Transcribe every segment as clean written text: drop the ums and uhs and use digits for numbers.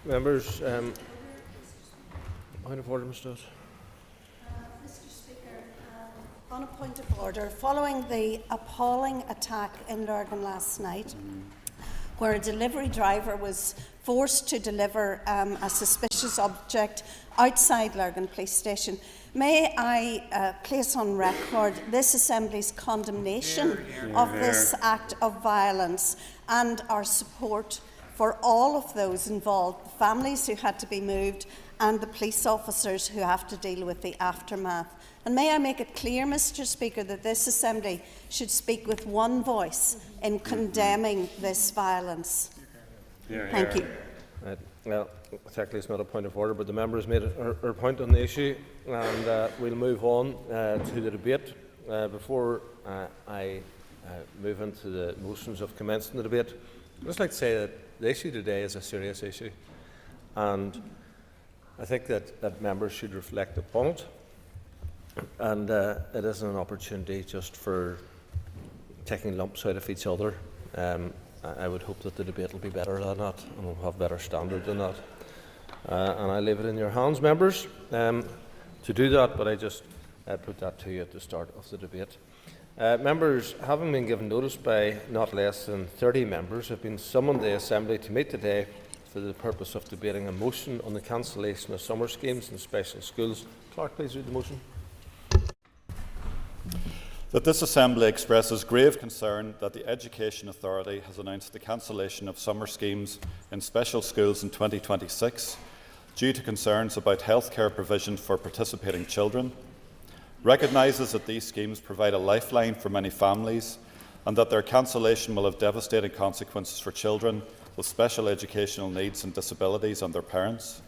Members, point of order, Mr. Stuart. Mr. Speaker, on a point of order, following the appalling attack in Lurgan last night, where a delivery driver was forced to deliver a suspicious object outside Lurgan Police Station, may I place on record this Assembly's condemnation of this act of violence and our support for all of those involved, the families who had to be moved and the police officers who have to deal with the aftermath. And may I make it clear, Mr. Speaker, that this Assembly should speak with one voice in condemning this violence. Thank you. Right. Well, technically it's not a point of order, but the member has made her point on the issue, and we'll move on to the debate. Before I move into the motions of commencing the debate, I'd just like to say that the issue today is a serious issue, and I think that members should reflect upon it, and it isn't an opportunity just for taking lumps out of each other. I would hope that the debate will be better than that, and will have better standard than that. And I leave it in your hands, members, to do that, but I just put that to you at the start of the debate. Members, having been given notice by not less than 30 members, have been summoned to the Assembly to meet today for the purpose of debating a motion on the cancellation of summer schemes in special schools. Clerk, please read the motion. That this Assembly expresses grave concern that the Education Authority has announced the cancellation of summer schemes in special schools in 2026 due to concerns about healthcare provision for participating children, recognises that these schemes provide a lifeline for many families and that their cancellation will have devastating consequences for children with special educational needs and disabilities and their parents,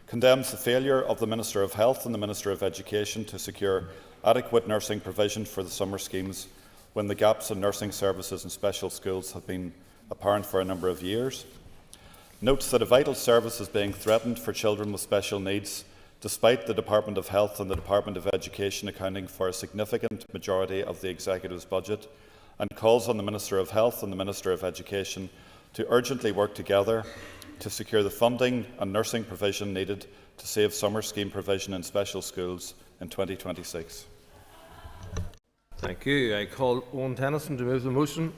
condemns the failure of the Minister of Health and the Minister of Education to secure adequate nursing provision for the summer schemes when the gaps in nursing services in special schools have been apparent for a number of years, notes that a vital service is being threatened for children with special needs despite the Department of Health and the Department of Education accounting for a significant majority of the Executive's budget, and calls on the Minister of Health and the Minister of Education to urgently work together to secure the funding and nursing provision needed to save summer scheme provision in special schools in 2026. Thank you. I call Owen Tennyson to move the motion.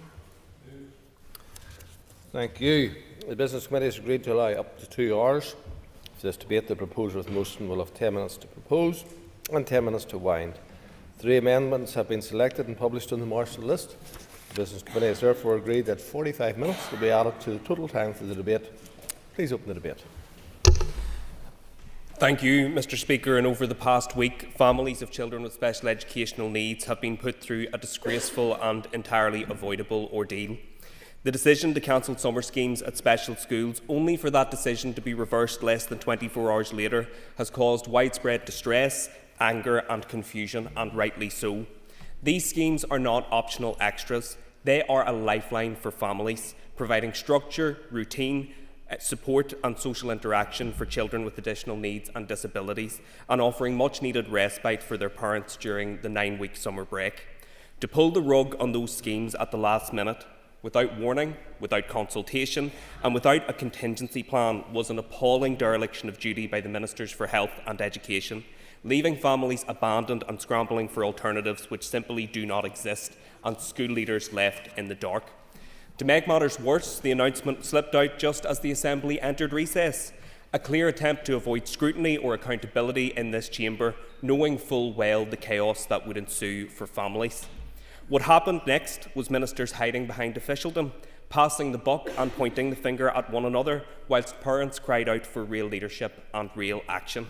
Thank you. The Business Committee has agreed to allow up to 2 hours for this debate. The proposer of the motion will have 10 minutes to propose and 10 minutes to wind. 3 amendments have been selected and published on the Marshall list. The Business Committee has therefore agreed that 45 minutes will be added to the total time for the debate. Please open the debate. Thank you, Mr. Speaker. And over the past week, families of children with special educational needs have been put through a disgraceful and entirely avoidable ordeal. The decision to cancel summer schemes at special schools, only for that decision to be reversed less than 24 hours later, has caused widespread distress, anger and confusion, and rightly so. These schemes are not optional extras. They are a lifeline for families, providing structure, routine, support and social interaction for children with additional needs and disabilities, and offering much-needed respite for their parents during the 9-week summer break. To pull the rug on those schemes at the last minute, without warning, without consultation and without a contingency plan, was an appalling dereliction of duty by the Ministers for Health and Education, leaving families abandoned and scrambling for alternatives which simply do not exist, and school leaders left in the dark. To make matters worse, the announcement slipped out just as the Assembly entered recess, a clear attempt to avoid scrutiny or accountability in this chamber, knowing full well the chaos that would ensue for families. What happened next was ministers hiding behind officialdom, passing the buck and pointing the finger at one another, whilst parents cried out for real leadership and real action.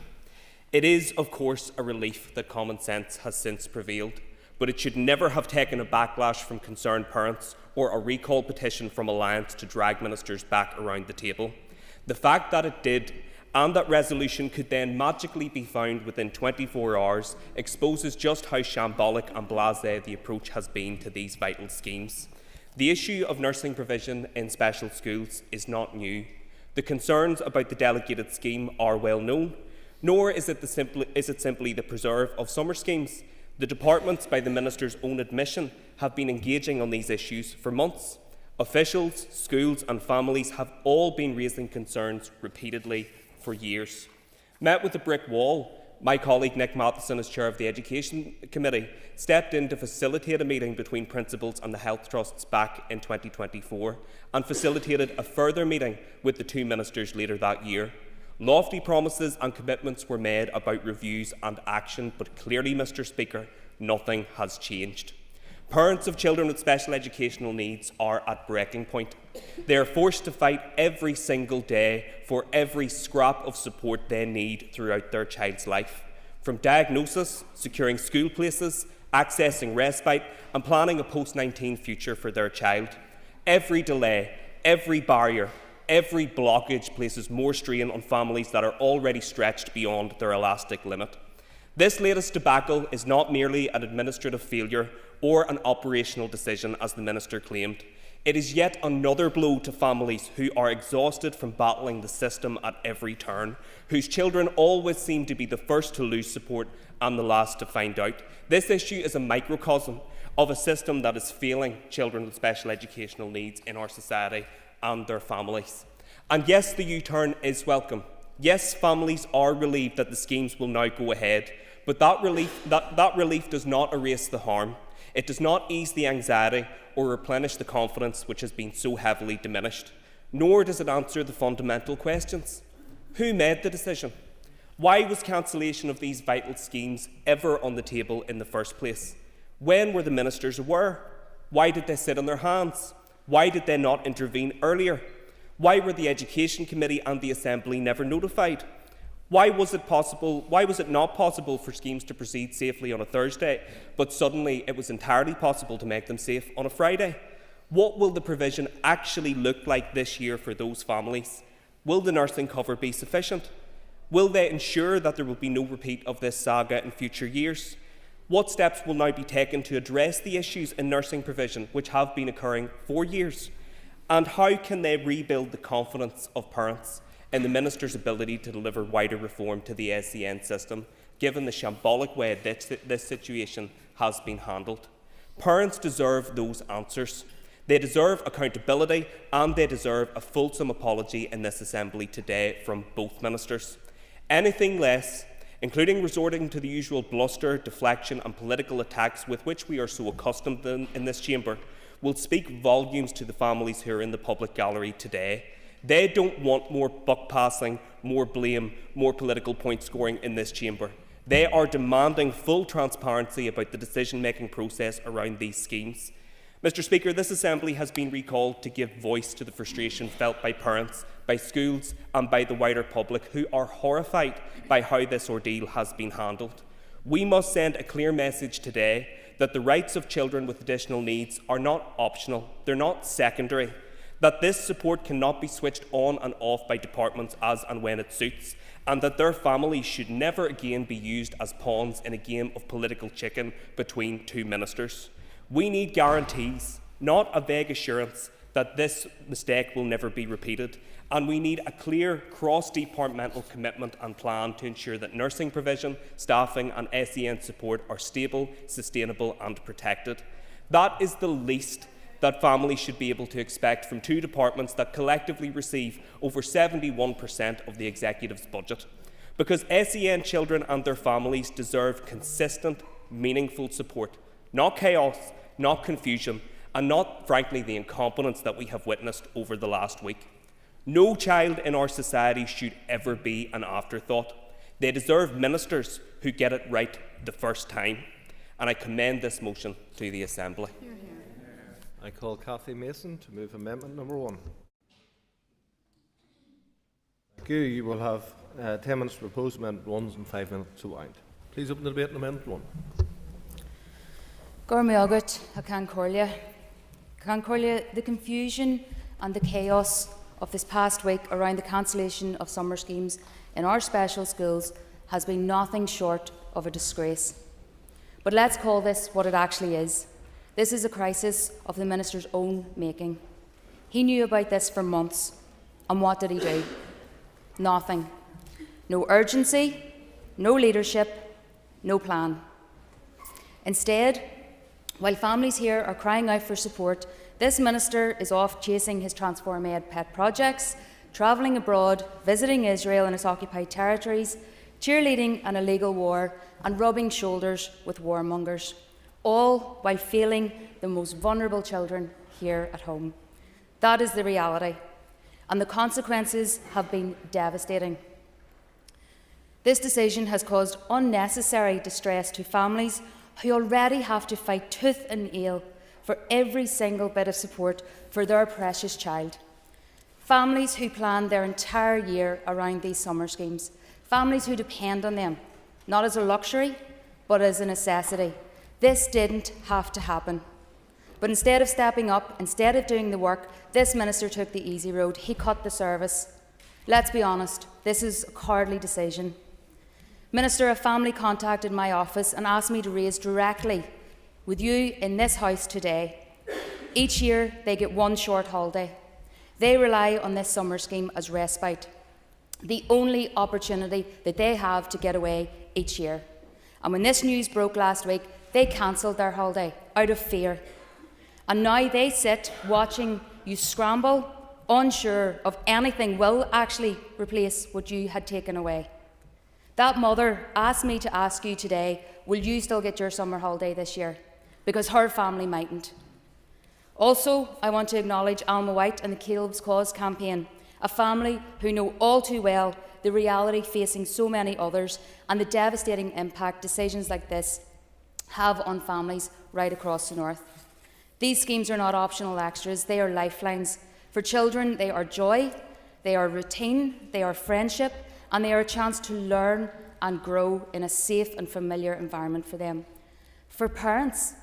It is, of course, a relief that common sense has since prevailed, but it should never have taken a backlash from concerned parents or a recall petition from Alliance to drag ministers back around the table. The fact that it did, and that resolution could then magically be found within 24 hours, exposes just how shambolic and blasé the approach has been to these vital schemes. The issue of nursing provision in special schools is not new. The concerns about the delegated scheme are well known, nor is it simply the preserve of summer schemes. The departments, by the Minister's own admission, have been engaging on these issues for months, Officials, schools and families have all been raising concerns repeatedly for years. Met with a brick wall, my colleague Nick Matheson, as Chair of the Education Committee, stepped in to facilitate a meeting between principals and the health trusts back in 2024 and facilitated a further meeting with the two ministers later that year. Lofty promises and commitments were made about reviews and action, but clearly, Mr. Speaker, nothing has changed. Parents of children with special educational needs are at breaking point. They are forced to fight every single day for every scrap of support they need throughout their child's life. From diagnosis, securing school places, accessing respite and planning a post-19 future for their child. Every delay, every barrier, every blockage places more strain on families that are already stretched beyond their elastic limit. This latest debacle is not merely an administrative failure or an operational decision, as the Minister claimed. It is yet another blow to families who are exhausted from battling the system at every turn, whose children always seem to be the first to lose support and the last to find out. This issue is a microcosm of a system that is failing children with special educational needs in our society and their families. And yes, the U-turn is welcome. Yes, families are relieved that the schemes will now go ahead, but that relief does not erase the harm. It does not ease the anxiety or replenish the confidence which has been so heavily diminished, nor does it answer the fundamental questions. Who made the decision? Why was cancellation of these vital schemes ever on the table in the first place? When were the ministers aware? Why did they sit on their hands? Why did they not intervene earlier? Why were the Education Committee and the Assembly never notified? Why was it not possible for schemes to proceed safely on a Thursday, but suddenly it was entirely possible to make them safe on a Friday? What will the provision actually look like this year for those families? Will the nursing cover be sufficient? Will they ensure that there will be no repeat of this saga in future years? What steps will now be taken to address the issues in nursing provision which have been occurring for years? And how can they rebuild the confidence of parents in the Minister's ability to deliver wider reform to the SEN system, given the shambolic way this situation has been handled? Parents deserve those answers. They deserve accountability and they deserve a fulsome apology in this Assembly today from both ministers. Anything less, including resorting to the usual bluster, deflection and political attacks with which we are so accustomed in this chamber, will speak volumes to the families who are in the public gallery today. They don't want more buck passing, more blame, more political point scoring in this chamber. They are demanding full transparency about the decision-making process around these schemes. Mr. Speaker, this Assembly has been recalled to give voice to the frustration felt by parents, by schools and by the wider public who are horrified by how this ordeal has been handled. We must send a clear message today that the rights of children with additional needs are not optional, they're not secondary, that this support cannot be switched on and off by departments as and when it suits, and that their families should never again be used as pawns in a game of political chicken between two ministers. We need guarantees, not a vague assurance that this mistake will never be repeated, and we need a clear cross-departmental commitment and plan to ensure that nursing provision, staffing and SEN support are stable, sustainable and protected. That is the least that families should be able to expect from two departments that collectively receive over 71% of the Executive's budget. Because SEN children and their families deserve consistent, meaningful support, not chaos, not confusion, and not, frankly, the incompetence that we have witnessed over the last week. No child in our society should ever be an afterthought. They deserve ministers who get it right the first time. And I commend this motion to the Assembly. I call Cathy Mason to move amendment number 1. Thank you. You will have 10 minutes to propose amendment 1 and 5 minutes to wind. Please open the debate on amendment 1. Gormaogat, the confusion and the chaos of this past week around the cancellation of summer schemes in our special schools has been nothing short of a disgrace. But let's call this what it actually is. This is a crisis of the Minister's own making. He knew about this for months, and what did he do? Nothing. No urgency, no leadership, no plan. Instead, while families here are crying out for support This minister is off chasing his Transform Ed pet projects, travelling abroad, visiting Israel and its occupied territories, cheerleading an illegal war and rubbing shoulders with warmongers, all while failing the most vulnerable children here at home. That is the reality, and the consequences have been devastating. This decision has caused unnecessary distress to families who already have to fight tooth and nail for every single bit of support for their precious child. Families who plan their entire year around these summer schemes. Families who depend on them, not as a luxury, but as a necessity. This didn't have to happen. But instead of stepping up, instead of doing the work, this minister took the easy road. He cut the service. Let's be honest, this is a cowardly decision. Minister, a family contacted my office and asked me to raise directly with you in this house today. Each year they get one short holiday. They rely on this summer scheme as respite, the only opportunity that they have to get away each year. And when this news broke last week, they cancelled their holiday out of fear. And now they sit watching you scramble, unsure of anything will actually replace what you had taken away. That mother asked me to ask you today, will you still get your summer holiday this year? Because her family mightn't. Also, I want to acknowledge Alma White and the Caleb's Cause campaign, a family who know all too well the reality facing so many others and the devastating impact decisions like this have on families right across the north. These schemes are not optional extras, they are lifelines. For children, they are joy, they are routine, they are friendship, and they are a chance to learn and grow in a safe and familiar environment for them. For parents,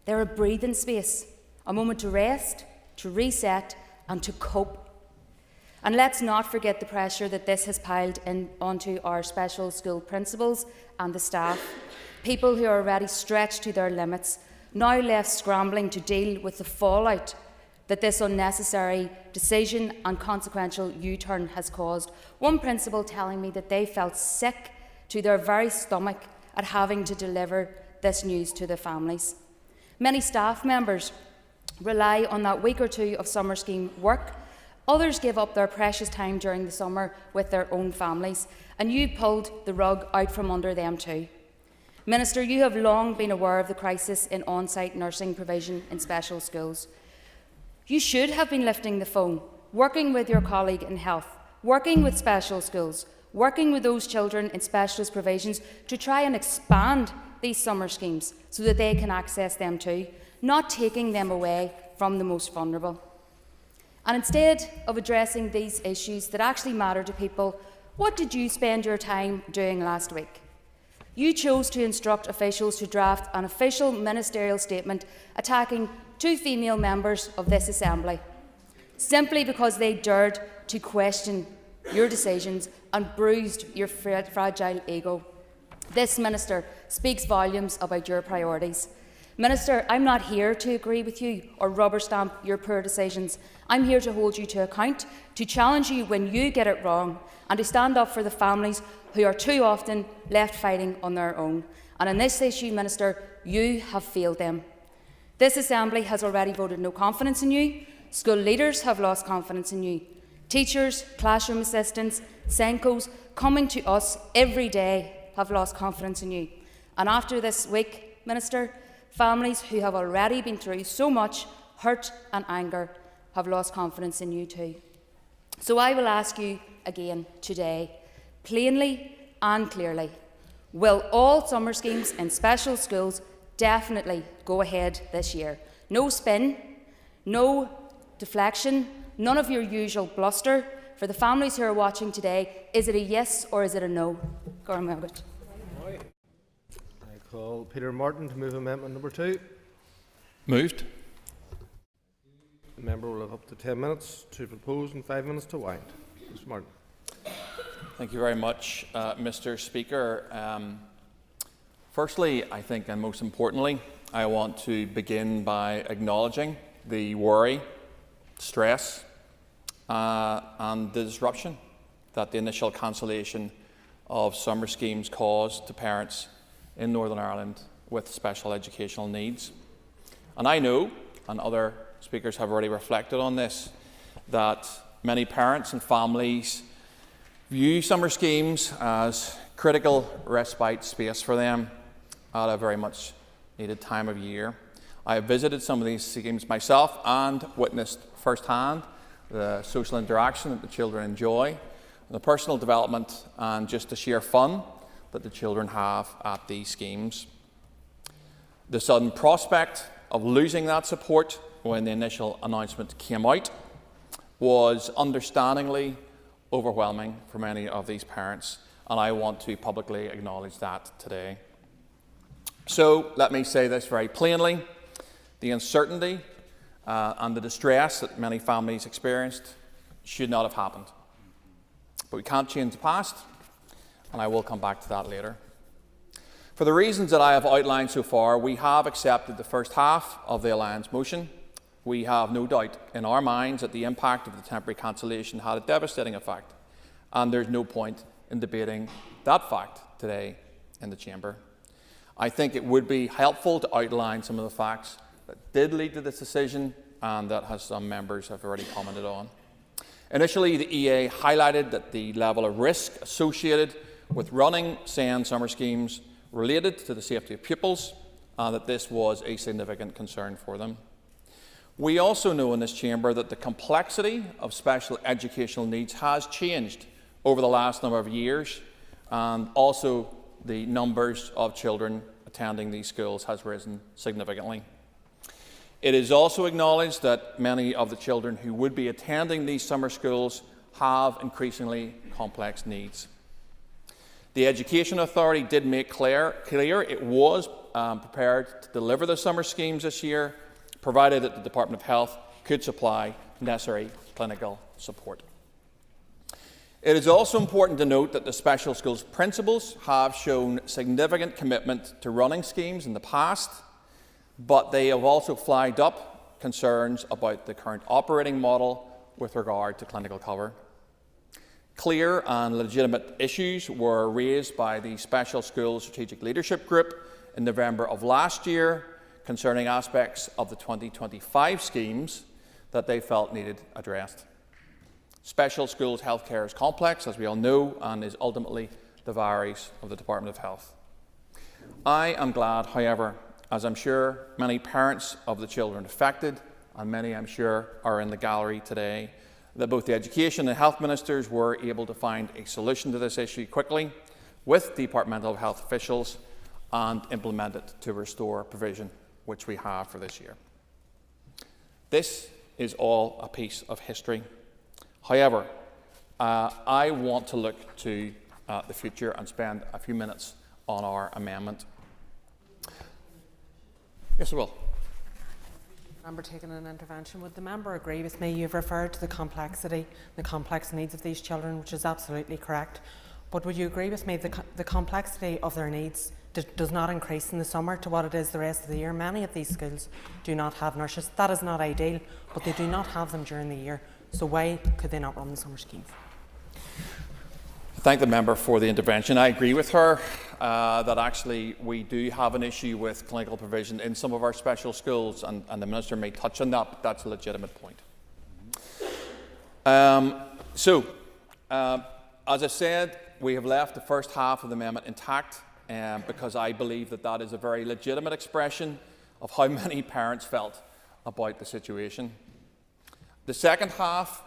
they're a breathing space, a moment to rest, to reset, and to cope. And let's not forget the pressure that this has piled in onto our special school principals and the staff, people who are already stretched to their limits, now left scrambling to deal with the fallout that this unnecessary decision and consequential U-turn has caused. One principal telling me that they felt sick to their very stomach at having to deliver this news to their families. Many staff members rely on that week or two of summer scheme work. Others give up their precious time during the summer with their own families, and you pulled the rug out from under them too. Minister, you have long been aware of the crisis in on-site nursing provision in special schools. You should have been lifting the phone, working with your colleague in health, working with special schools, working with those children in specialist provisions to try and expand these summer schemes so that they can access them too, not taking them away from the most vulnerable. And instead of addressing these issues that actually matter to people, what did you spend your time doing last week? You chose to instruct officials to draft an official ministerial statement attacking 2 female members of this Assembly, simply because they dared to question your decisions and bruised your fragile ego. This minister speaks volumes about your priorities. Minister, I'm not here to agree with you or rubber stamp your poor decisions. I'm here to hold you to account, to challenge you when you get it wrong, and to stand up for the families who are too often left fighting on their own. And on this issue, Minister, you have failed them. This Assembly has already voted no confidence in you. School leaders have lost confidence in you. Teachers, classroom assistants, SENCOs coming to us every day have lost confidence in you. And after this week, Minister, families who have already been through so much hurt and anger have lost confidence in you too. So I will ask you again today, plainly and clearly, will all summer schemes in special schools definitely go ahead this year? No spin, no deflection, none of your usual bluster. For the families who are watching today, is it a yes or is it a no? Gormagat. I call Peter Martin to move amendment number 2. Moved. The member will have up to 10 minutes to propose and 5 minutes to wind. Mr. Martin. Thank you very much, Mr. Speaker. Firstly, I think, and most importantly, I want to begin by acknowledging the worry, stress, and the disruption that the initial cancellation of summer schemes caused to parents in Northern Ireland with special educational needs. And I know, and other speakers have already reflected on this, that many parents and families view summer schemes as critical respite space for them at a very much needed time of year. I have visited some of these schemes myself and witnessed firsthand the social interaction that the children enjoy, the personal development and just the sheer fun that the children have at these schemes. The sudden prospect of losing that support when the initial announcement came out was understandingly overwhelming for many of these parents, and I want to publicly acknowledge that today. So let me say this very plainly: the uncertainty and the distress that many families experienced should not have happened. But we can't change the past, and I will come back to that later. For the reasons that I have outlined so far, we have accepted the first half of the Alliance motion. We have no doubt in our minds that the impact of the temporary cancellation had a devastating effect, and there's no point in debating that fact today in the Chamber. I think it would be helpful to outline some of the facts that did lead to this decision and that some members have already commented on. Initially, the EA highlighted that the level of risk associated with running SEND summer schemes related to the safety of pupils, and that this was a significant concern for them. We also know in this Chamber that the complexity of special educational needs has changed over the last number of years, and also the numbers of children attending these schools has risen significantly. It is also acknowledged that many of the children who would be attending these summer schools have increasingly complex needs. The Education Authority did make clear it was prepared to deliver the summer schemes this year, provided that the Department of Health could supply necessary clinical support. It is also important to note that the special schools principals have shown significant commitment to running schemes in the past, but they have also flagged up concerns about the current operating model with regard to clinical cover. Clear and legitimate issues were raised by the Special Schools Strategic Leadership Group in November of last year concerning aspects of the 2025 schemes that they felt needed addressed. Special schools healthcare is complex, as we all know, and is ultimately the varies of the Department of Health. I am glad, however, as I'm sure many parents of the children affected, and many I'm sure are in the gallery today, that both the Education and Health Ministers were able to find a solution to this issue quickly with departmental health officials and implement it to restore provision, which we have for this year. This is all a piece of history. However, I want to look to the future and spend a few minutes on our amendment. Yes, I will. Member taking an intervention. Would the member agree with me? You've referred to the complexity, the complex needs of these children, which is absolutely correct. But would you agree with me the complexity of their needs does not increase in the summer to what it is the rest of the year? Many of these schools do not have nurses. That is not ideal, but they do not have them during the year. So why could they not run the summer schemes? Thank the member for the intervention. I agree with her that actually we do have an issue with clinical provision in some of our special schools, and the Minister may touch on that, but that's a legitimate point. As I said, we have left the first half of the amendment intact because I believe that that is a very legitimate expression of how many parents felt about the situation. The second half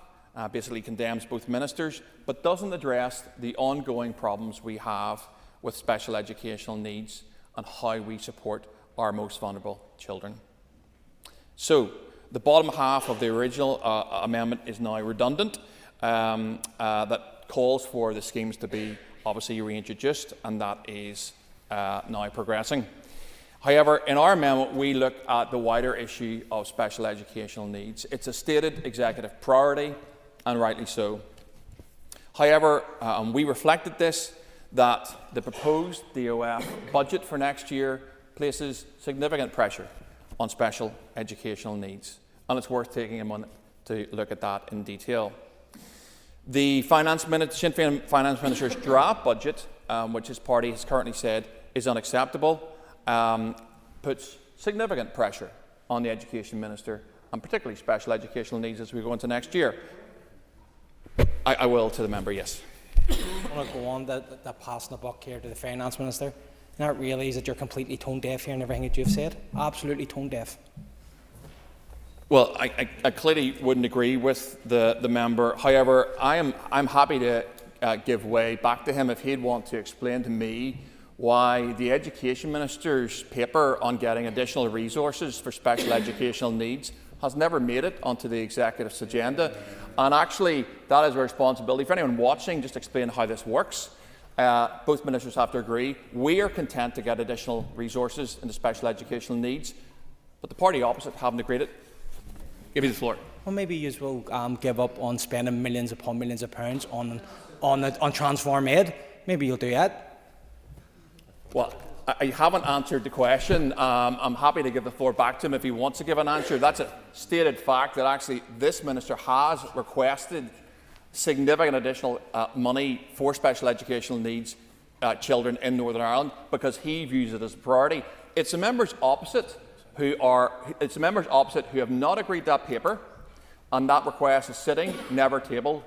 basically condemns both ministers, but doesn't address the ongoing problems we have with special educational needs and how we support our most vulnerable children. So, the bottom half of the original amendment is now redundant, that calls for the schemes to be obviously reintroduced, and that is now progressing. However, in our amendment, we look at the wider issue of special educational needs. It's a stated executive priority, and rightly so. However, we reflected this, that the proposed DOF budget for next year places significant pressure on special educational needs, and it's worth taking a moment to look at that in detail. The Sinn Féin Finance Minister's draft budget, which his party has currently said is unacceptable, puts significant pressure on the Education Minister and particularly special educational needs as we go into next year? I will to the member, yes. I want to go on that passing the buck here to the Finance Minister. And that really is that you're completely tone deaf here in everything that you've said. Absolutely tone deaf. Well, I clearly wouldn't agree with the member. However, I'm happy to give way back to him if he'd want to explain to me why the Education Minister's paper on getting additional resources for special educational needs has never made it onto the Executive's agenda. And actually, that is a responsibility for anyone watching. Just explain how this works. Both ministers have to agree. We are content to get additional resources into special educational needs, but the party opposite haven't agreed it. Give you the floor. Well, maybe you will give up on spending millions upon millions of pounds on Transform Aid. Maybe you'll do that. Well, I haven't answered the question. I'm happy to give the floor back to him if he wants to give an answer. That's a stated fact that actually this minister has requested significant additional money for special educational needs children in Northern Ireland because he views it as a priority. It's the members opposite who have not agreed that paper, and that request is sitting, never tabled.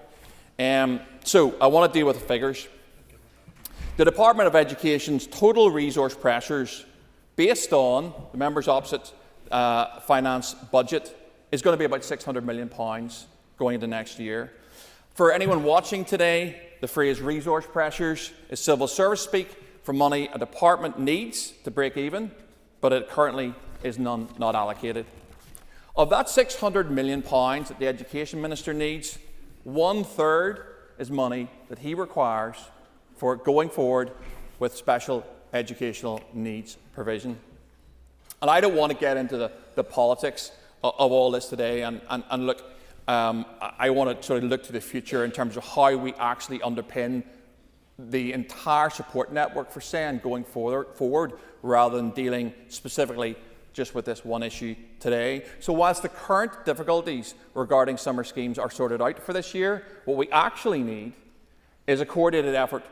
So I want to deal with the figures. The Department of Education's total resource pressures, based on the members opposite finance budget, is going to be about £600 million going into next year. For anyone watching today, the phrase resource pressures is civil service speak for money a department needs to break even, but it currently is not allocated. Of that £600 million that the Education Minister needs, 1/3 is money that he requires for going forward with special educational needs provision. And I don't want to get into the politics of all this today, and look, I want to sort of look to the future in terms of how we actually underpin the entire support network for SEN going forward rather than dealing specifically just with this one issue today. So whilst the current difficulties regarding summer schemes are sorted out for this year, what we actually need is a coordinated effort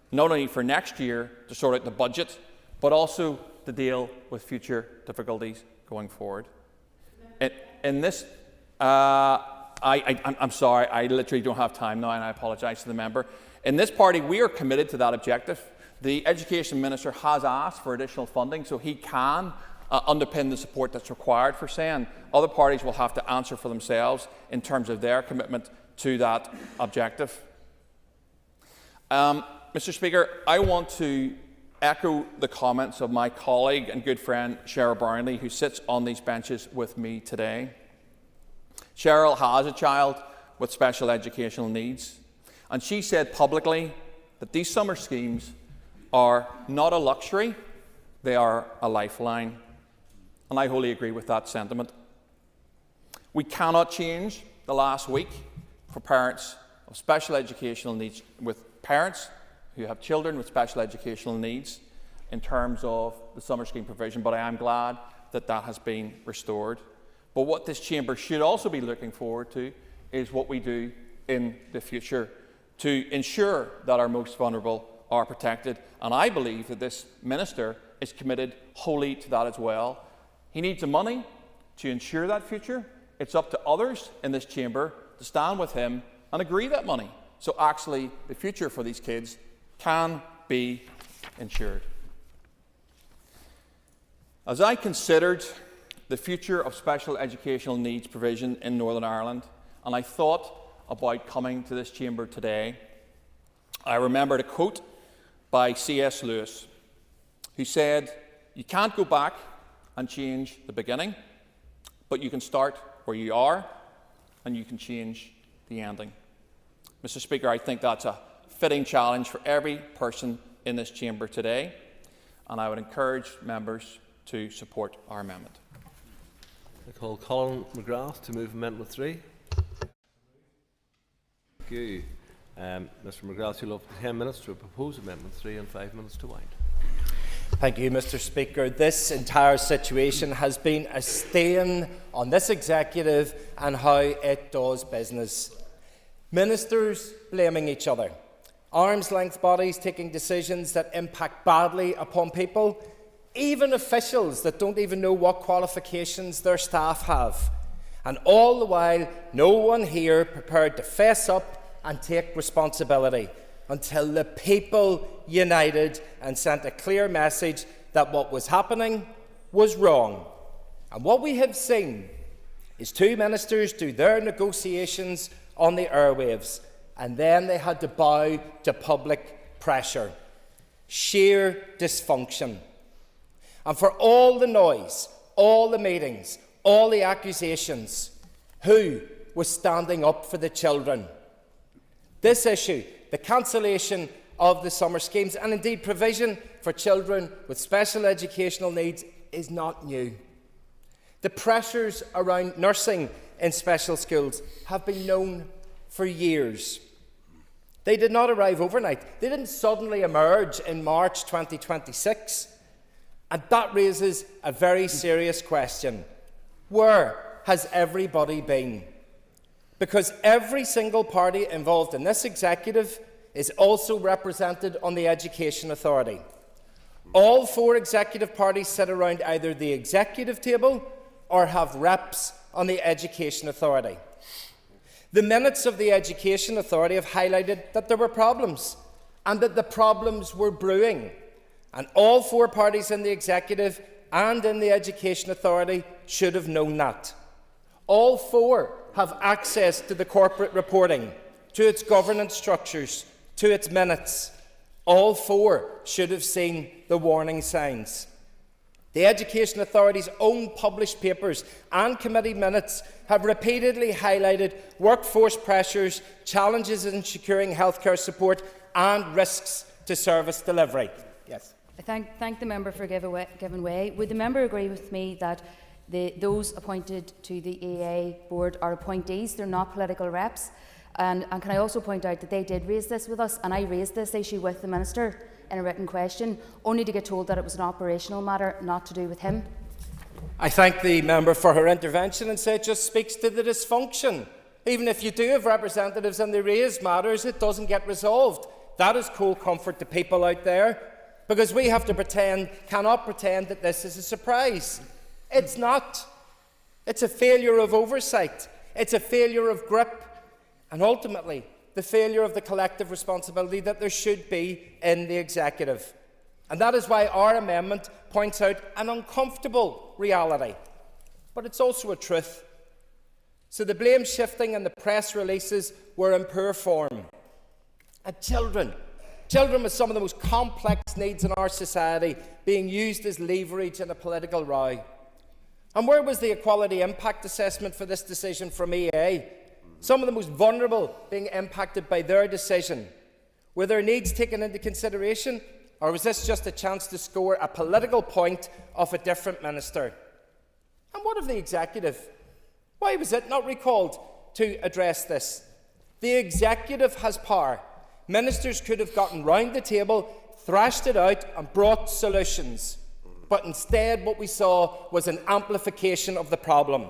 not only for next year to sort out the budget, but also to deal with future difficulties going forward. In this, I'm sorry, I literally don't have time now, and I apologise to the member. In this party, we are committed to that objective. The Education Minister has asked for additional funding so he can underpin the support that's required for SEN. Other parties will have to answer for themselves in terms of their commitment to that objective. Mr. Speaker, I want to echo the comments of my colleague and good friend Cheryl Brownlee, who sits on these benches with me today. Cheryl has a child with special educational needs, and she said publicly that these summer schemes are not a luxury, they are a lifeline. And I wholly agree with that sentiment. We cannot change the last week for parents of special educational needs, with parents who have children with special educational needs in terms of the summer scheme provision, but I am glad that that has been restored. But what this chamber should also be looking forward to is what we do in the future to ensure that our most vulnerable are protected. And I believe that this minister is committed wholly to that as well. He needs the money to ensure that future. It's up to others in this chamber to stand with him and agree that money, so actually the future for these kids can be ensured. As I considered the future of special educational needs provision in Northern Ireland, and I thought about coming to this chamber today, I remembered a quote by C.S. Lewis, who said, "You can't go back and change the beginning, but you can start where you are and you can change the ending." Mr. Speaker, I think that's a fitting challenge for every person in this chamber today, and I would encourage members to support our amendment. I call Colin McGrath to move Amendment 3. Thank you. Mr. McGrath, you'll have 10 minutes to propose Amendment 3 and 5 minutes to wind. Thank you, Mr. Speaker. This entire situation has been a stain on this executive and how it does business. Ministers blaming each other, arm's-length bodies taking decisions that impact badly upon people, even officials that don't even know what qualifications their staff have. And all the while, no one here prepared to fess up and take responsibility until the people united and sent a clear message that what was happening was wrong. And what we have seen is two ministers do their negotiations on the airwaves, and then they had to bow to public pressure. Sheer dysfunction. And for all the noise, all the meetings, all the accusations, who was standing up for the children? This issue, the cancellation of the summer schemes, and indeed provision for children with special educational needs, is not new. The pressures around nursing in special schools have been known for years. They did not arrive overnight. They didn't suddenly emerge in March 2026. And that raises a very serious question. Where has everybody been? Because every single party involved in this executive is also represented on the Education Authority. All four executive parties sit around either the executive table or have reps on the Education Authority. The minutes of the Education Authority have highlighted that there were problems and that the problems were brewing. And all four parties in the Executive and in the Education Authority should have known that. All four have access to the corporate reporting, to its governance structures, to its minutes. All four should have seen the warning signs. The Education Authority's own published papers and committee minutes have repeatedly highlighted workforce pressures, challenges in securing healthcare support and risks to service delivery. Yes. I thank the member for giving way. Would the member agree with me that those appointed to the EA board are appointees, they're not political reps? And can I also point out that they did raise this with us, and I raised this issue with the Minister in a written question, only to get told that it was an operational matter, not to do with him. I thank the member for her intervention and say it just speaks to the dysfunction. Even if you do have representatives and they raise matters, it doesn't get resolved. That is cold comfort to people out there, because we have to cannot pretend that this is a surprise. It's not. It's a failure of oversight. It's a failure of grip. And ultimately, the failure of the collective responsibility that there should be in the executive. And that is why our amendment points out an uncomfortable reality. But it's also a truth. So the blame shifting and the press releases were in poor form. And children with some of the most complex needs in our society being used as leverage in a political row. And where was the equality impact assessment for this decision from EA? Some of the most vulnerable being impacted by their decision. Were their needs taken into consideration, or was this just a chance to score a political point off a different minister? And what of the executive? Why was it not recalled to address this? The executive has power. Ministers could have gotten round the table, thrashed it out and brought solutions. But instead what we saw was an amplification of the problem.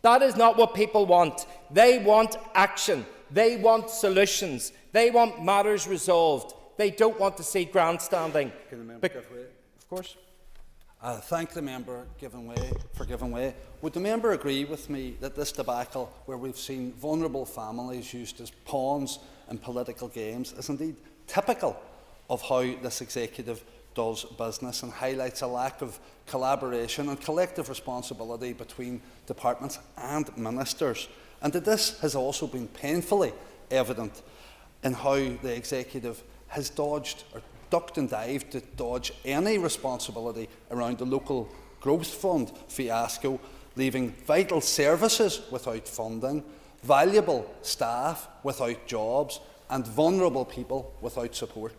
That is not what people want. They want action. They want solutions. They want matters resolved. They don't want to see grandstanding. Can the member give way? Of course. Thank the member for giving way. Would the member agree with me that this debacle, where we've seen vulnerable families used as pawns in political games, is indeed typical of how this executive does business and highlights a lack of collaboration and collective responsibility between departments and ministers, and that this has also been painfully evident in how the executive has dodged or ducked and dived to dodge any responsibility around the local growth fund fiasco, leaving vital services without funding, valuable staff without jobs and vulnerable people without support.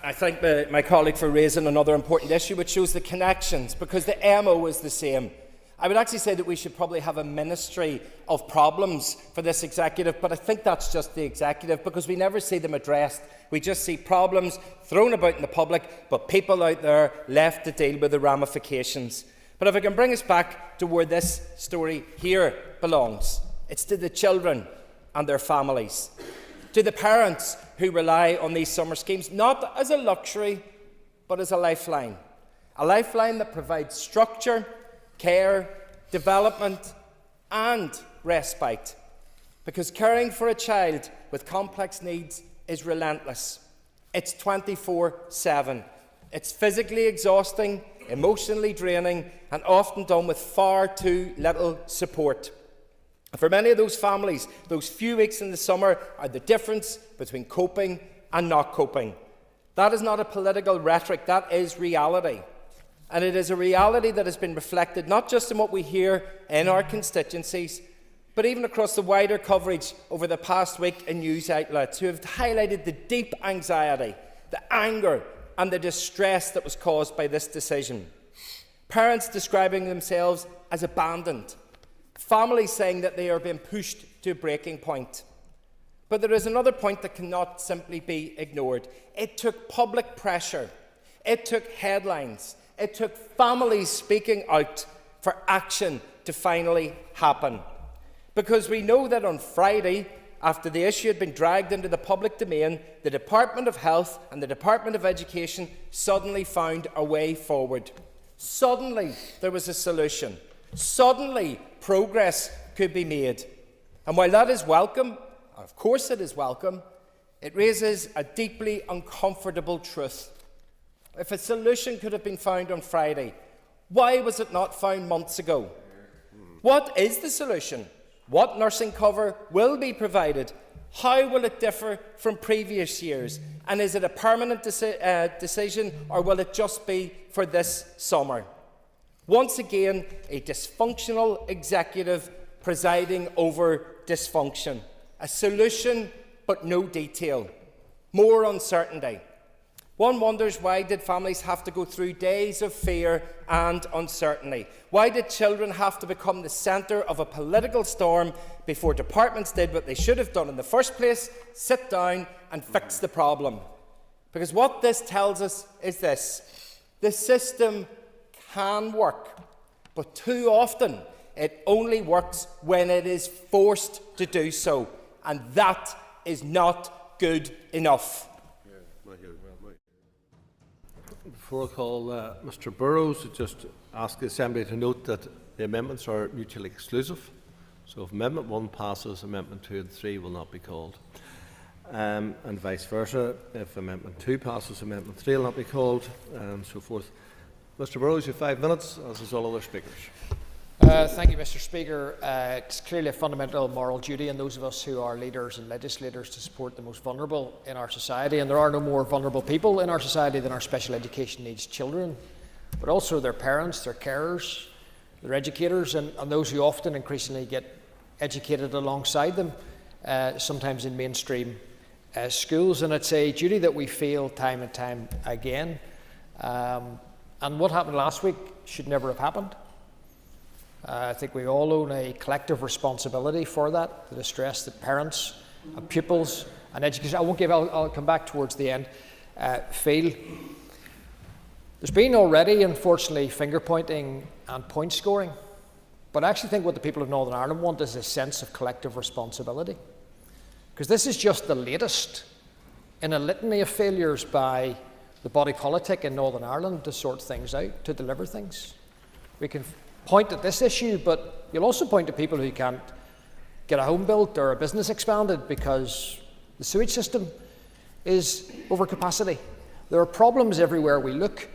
I thank my colleague for raising another important issue, which shows the connections, because the MO is the same. I would actually say that we should probably have a ministry of problems for this executive, but I think that's just the executive, because we never see them addressed. We just see problems thrown about in the public, but people out there left to deal with the ramifications. But if I can bring us back to where this story here belongs, it's to the children and their families, to the parents who rely on these summer schemes, not as a luxury, but as a lifeline that provides structure, care, development, and respite, because caring for a child with complex needs is relentless. It's 24/7. It's physically exhausting, emotionally draining, and often done with far too little support. For many of those families, those few weeks in the summer are the difference between coping and not coping. That is not a political rhetoric, that is reality. And it is a reality that has been reflected not just in what we hear in our constituencies, but even across the wider coverage over the past week in news outlets who have highlighted the deep anxiety, the anger and the distress that was caused by this decision. Parents describing themselves as abandoned, families saying that they are being pushed to a breaking point. But there is another point that cannot simply be ignored. It took public pressure, it took headlines, it took families speaking out for action to finally happen. Because we know that on Friday, after the issue had been dragged into the public domain, the Department of Health and the Department of Education suddenly found a way forward. Suddenly there was a solution. Suddenly progress could be made. And while that is welcome, of course it is welcome, it raises a deeply uncomfortable truth. If a solution could have been found on Friday, why was it not found months ago? What is the solution? What nursing cover will be provided? How will it differ from previous years? And is it a permanent decision, or will it just be for this summer? Once again, a dysfunctional executive presiding over dysfunction. A solution, but no detail. More uncertainty. One wonders, why did families have to go through days of fear and uncertainty? Why did children have to become the centre of a political storm before departments did what they should have done in the first place: sit down and fix the problem? Because what this tells us is this: the system can work, but too often it only works when it is forced to do so, and that is not good enough. Before I call Mr Burrows, I just ask the Assembly to note that the amendments are mutually exclusive. So if Amendment 1 passes, Amendment 2 and 3 will not be called. And vice versa. If Amendment 2 passes, Amendment 3 will not be called, and so forth. Mr Burrows, you have 5 minutes, as is all other speakers. Thank you, Mr Speaker. It's clearly a fundamental moral duty in those of us who are leaders and legislators to support the most vulnerable in our society, and there are no more vulnerable people in our society than our special education needs children, but also their parents, their carers, their educators, and those who often increasingly get educated alongside them, sometimes in mainstream schools. And it's a duty that we feel time and time again. And what happened last week should never have happened. I think we all own a collective responsibility for that, the distress that parents and pupils and educators, I'll come back towards the end, feel. There's been already, unfortunately, finger pointing and point scoring, but I actually think what the people of Northern Ireland want is a sense of collective responsibility. Because this is just the latest in a litany of failures by the body politic in Northern Ireland to sort things out, to deliver things. We can point at this issue, but you'll also point to people who can't get a home built or a business expanded because the sewage system is over capacity. There are problems everywhere we look,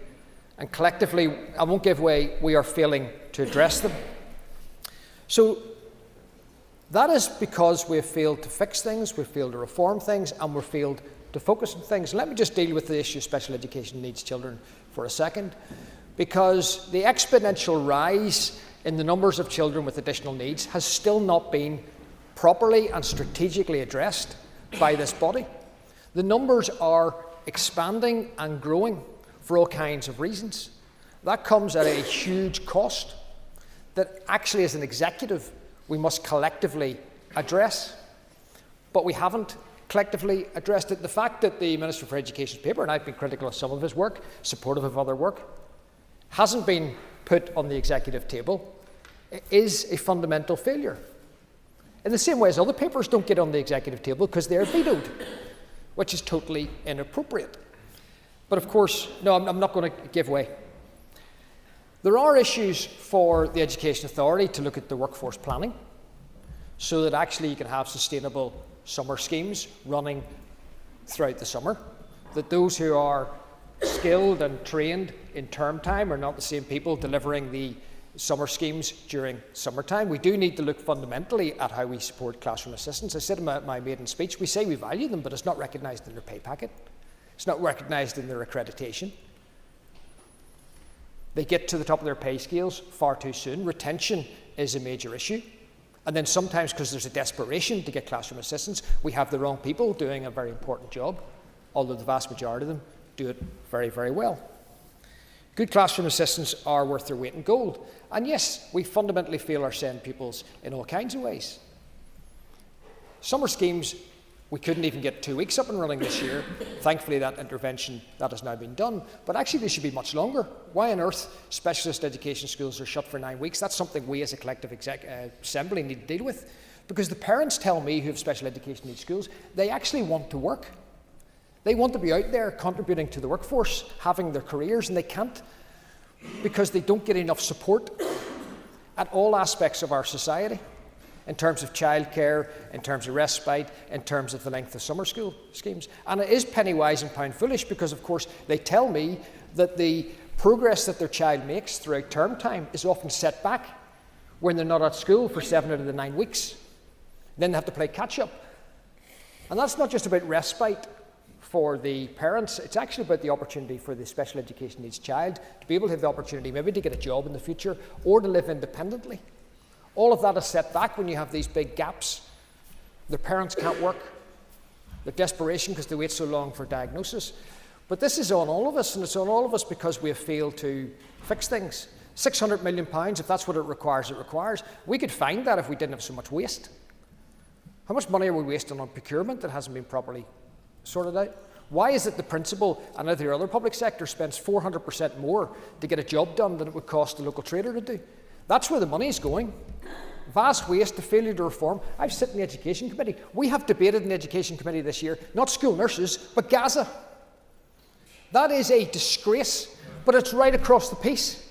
and collectively, I won't give way, we are failing to address them. So that is because we have failed to fix things, we've failed to reform things, and we've failed to focus on things. Let me just deal with the issue of special education needs children for a second. Because the exponential rise in the numbers of children with additional needs has still not been properly and strategically addressed by this body. The numbers are expanding and growing for all kinds of reasons. That comes at a huge cost that actually, as an executive, we must collectively address. But we haven't collectively addressed it. The fact that the Minister for Education's paper, and I've been critical of some of his work, supportive of other work, hasn't been put on the executive table is a fundamental failure. In the same way as other papers don't get on the executive table because they're vetoed, which is totally inappropriate. But of course, no, I'm not going to give way. There are issues for the Education Authority to look at the workforce planning so that actually you can have sustainable summer schemes running throughout the summer, that those who are skilled and trained in term time are not the same people delivering the summer schemes during summertime. We do need to look fundamentally at how we support classroom assistants. I said in my maiden speech, we say we value them, but it's not recognised in their pay packet. It's not recognised in their accreditation. They get to the top of their pay scales far too soon. Retention is a major issue. And then sometimes, because there's a desperation to get classroom assistants, we have the wrong people doing a very important job, although the vast majority of them do it very, very well. Good classroom assistants are worth their weight in gold. And yes, we fundamentally fail our SEND pupils in all kinds of ways. Summer schemes, we couldn't even get 2 weeks up and running this year. Thankfully, that intervention, that has now been done. But actually, they should be much longer. Why on earth specialist education schools are shut for 9 weeks? That's something we as a collective assembly need to deal with. Because the parents tell me who have special education needs schools, they actually want to work. They want to be out there contributing to the workforce, having their careers, and they can't because they don't get enough support at all aspects of our society, in terms of childcare, in terms of respite, in terms of the length of summer school schemes. And it is penny wise and pound foolish because, of course, they tell me that the progress that their child makes throughout term time is often set back when they're not at school for 7 out of the 9 weeks. Then they have to play catch up. And that's not just about respite for the parents, it's actually about the opportunity for the special education needs child to be able to have the opportunity maybe to get a job in the future or to live independently. All of that is set back when you have these big gaps. The parents can't work. The desperation because they wait so long for diagnosis. But this is on all of us, and it's on all of us because we have failed to fix things. £600 million, if that's what it requires, it requires. We could find that if we didn't have so much waste. How much money are we wasting on procurement that hasn't been properly sorted out? Why is it the principal and every other public sector spends 400% more to get a job done than it would cost the local trader to do? That's where the money is going. Vast waste, the failure to reform. I've sat in the Education Committee. We have debated in the Education Committee this year, not school nurses, but Gaza. That is a disgrace, but it's right across the piece.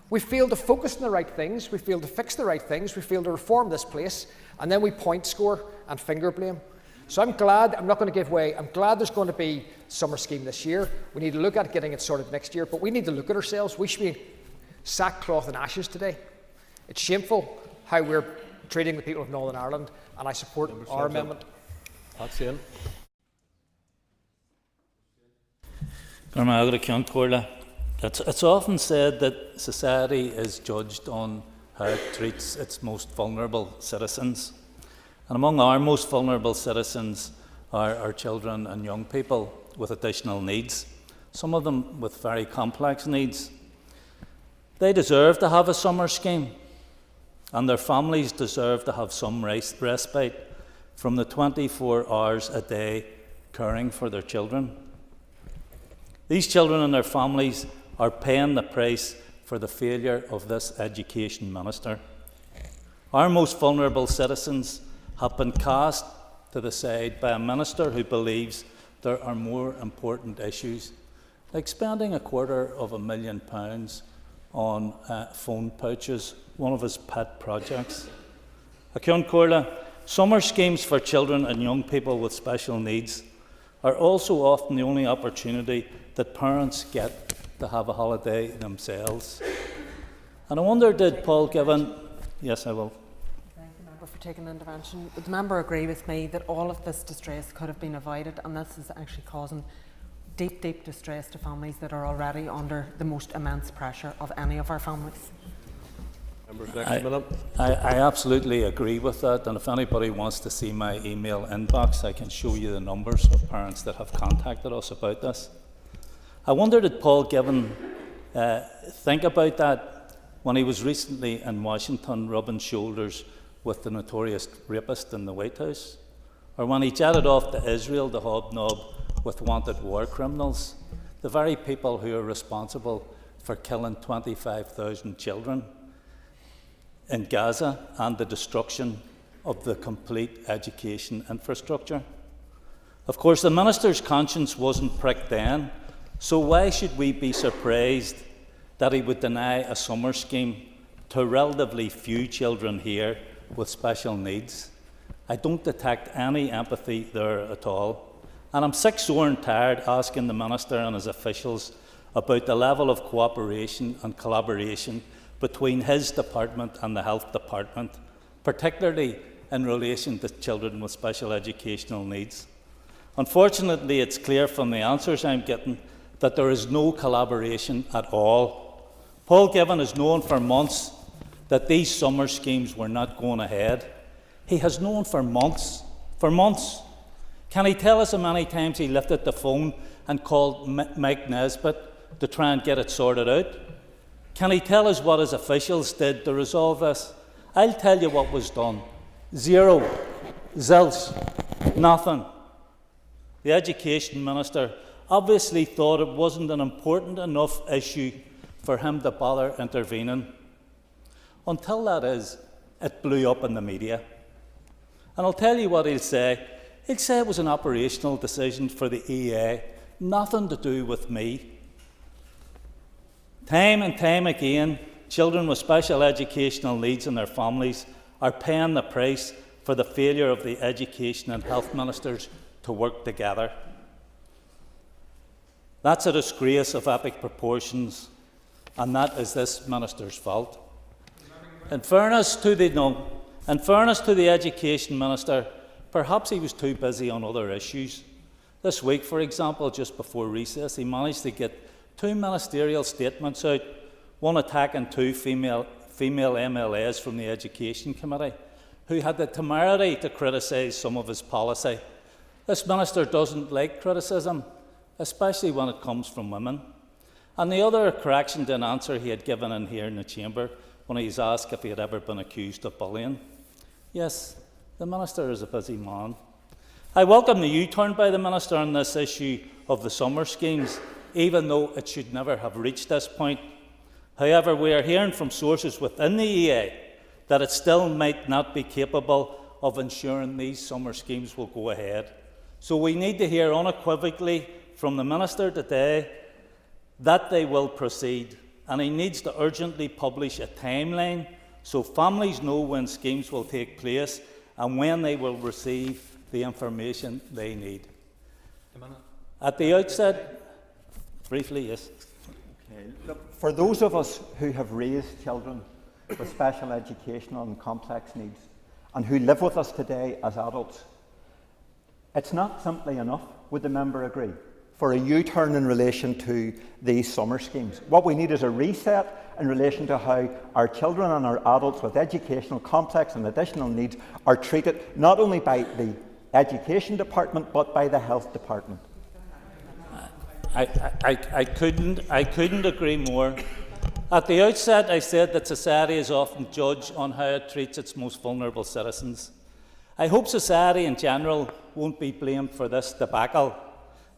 We fail to focus on the right things, we fail to fix the right things, we fail to reform this place, and then we point score and finger blame. So I'm glad, I'm not going to give way, I'm glad there's going to be summer scheme this year. We need to look at getting it sorted next year, but we need to look at ourselves. We should be in sackcloth and ashes today. It's shameful how we're treating the people of Northern Ireland, and I support our amendment. That's it. It's often said that society is judged on how it treats its most vulnerable citizens. And among our most vulnerable citizens are our children and young people with additional needs, some of them with very complex needs. They deserve to have a summer scheme, and their families deserve to have some respite from the 24 hours a day caring for their children. These children and their families are paying the price for the failure of this education minister. Our most vulnerable citizens have been cast to the side by a minister who believes there are more important issues, like spending £250,000 on phone pouches, one of his pet projects. Summer schemes for children and young people with special needs are also often the only opportunity that parents get to have a holiday themselves. And I wonder, did Paul Given... Yes, I will. For taking an intervention. Would the member agree with me that all of this distress could have been avoided, and this is actually causing deep, deep distress to families that are already under the most immense pressure of any of our families? I absolutely agree with that, and if anybody wants to see my email inbox, I can show you the numbers of parents that have contacted us about this. I wonder, did Paul Given think about that when he was recently in Washington rubbing shoulders with the notorious rapist in the White House, or when he jetted off to Israel to hobnob with wanted war criminals, the very people who are responsible for killing 25,000 children in Gaza and the destruction of the complete education infrastructure. Of course, the minister's conscience wasn't pricked then, so why should we be surprised that he would deny a summer scheme to relatively few children here with special needs. I don't detect any empathy there at all. And I'm sick, sore and tired asking the Minister and his officials about the level of cooperation and collaboration between his department and the Health Department, particularly in relation to children with special educational needs. Unfortunately, it's clear from the answers I'm getting that there is no collaboration at all. Paul Given has known for months that these summer schemes were not going ahead. He has known for months. Can he tell us how many times he lifted the phone and called Mike Nesbitt to try and get it sorted out? Can he tell us what his officials did to resolve this? I'll tell you what was done. Zero. Zilch. Nothing. The Education Minister obviously thought it wasn't an important enough issue for him to bother intervening. Until that is, it blew up in the media. And I'll tell you what he'll say. He'll say it was an operational decision for the EA, nothing to do with me. Time and time again, children with special educational needs and their families are paying the price for the failure of the Education and Health Ministers to work together. That's a disgrace of epic proportions, and that is this Minister's fault. In fairness to the Education Minister, perhaps he was too busy on other issues. This week, for example, just before recess, he managed to get 2 ministerial statements out, one attacking 2 female MLAs from the Education Committee, who had the temerity to criticise some of his policy. This minister doesn't like criticism, especially when it comes from women. And the other correction to an answer he had given in here in the chamber when he was asked if he had ever been accused of bullying. Yes, the Minister is a busy man. I welcome the U-turn by the Minister on this issue of the summer schemes, even though it should never have reached this point. However, we are hearing from sources within the EA that it still might not be capable of ensuring these summer schemes will go ahead. So we need to hear unequivocally from the Minister today that they will proceed, and he needs to urgently publish a timeline so families know when schemes will take place and when they will receive the information they need. At the outset, briefly, yes. Okay. Look, for those of us who have raised children with special educational and complex needs and who live with us today as adults, it's not simply enough, would the member agree, for a U-turn in relation to these summer schemes. What we need is a reset in relation to how our children and our adults with educational, complex and additional needs are treated not only by the Education Department but by the Health Department. I couldn't agree more. At the outset, I said that society is often judged on how it treats its most vulnerable citizens. I hope society in general won't be blamed for this debacle.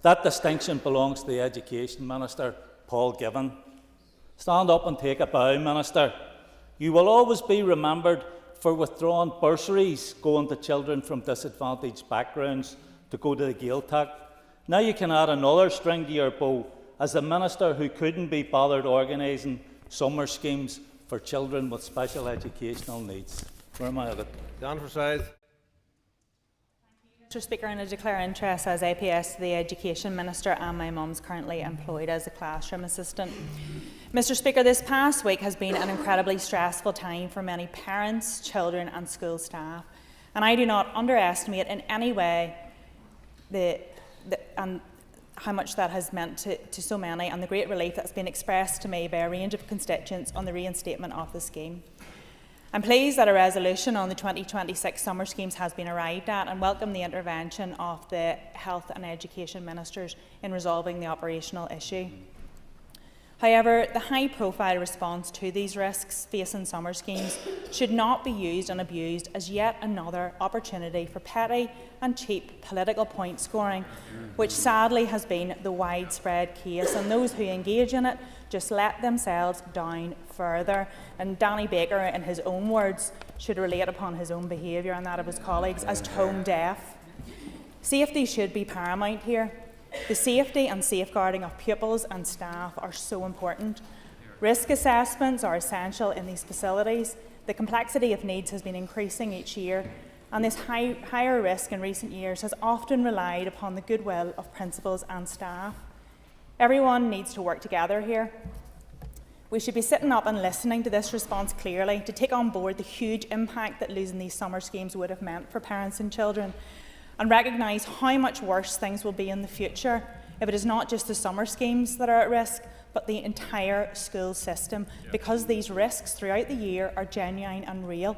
That distinction belongs to the Education Minister, Paul Given. Stand up and take a bow, Minister. You will always be remembered for withdrawing bursaries going to children from disadvantaged backgrounds to go to the Gaeltacht. Now you can add another string to your bow as the Minister who couldn't be bothered organising summer schemes for children with special educational needs. Where am I at it? Dan Forsyth. Mr Speaker, and I declare interest as APS to the Education Minister, and my mum's currently employed as a classroom assistant. Mr Speaker, this past week has been an incredibly stressful time for many parents, children and school staff, and I do not underestimate in any way how much that has meant to so many, and the great relief that has been expressed to me by a range of constituents on the reinstatement of the scheme. I'm pleased that a resolution on the 2026 summer schemes has been arrived at, and welcome the intervention of the Health and Education Ministers in resolving the operational issue. However, the high-profile response to these risks facing summer schemes should not be used and abused as yet another opportunity for petty and cheap political point scoring, which sadly has been the widespread case, and those who engage in it just let themselves down further. And Danny Baker, in his own words, should relate upon his own behaviour and that of his colleagues as tone deaf. Safety should be paramount here. The safety and safeguarding of pupils and staff are so important. Risk assessments are essential in these facilities. The complexity of needs has been increasing each year, and this higher risk in recent years has often relied upon the goodwill of principals and staff. Everyone needs to work together here. We should be sitting up and listening to this response clearly, to take on board the huge impact that losing these summer schemes would have meant for parents and children, and recognise how much worse things will be in the future if it is not just the summer schemes that are at risk, but the entire school system, because these risks throughout the year are genuine and real.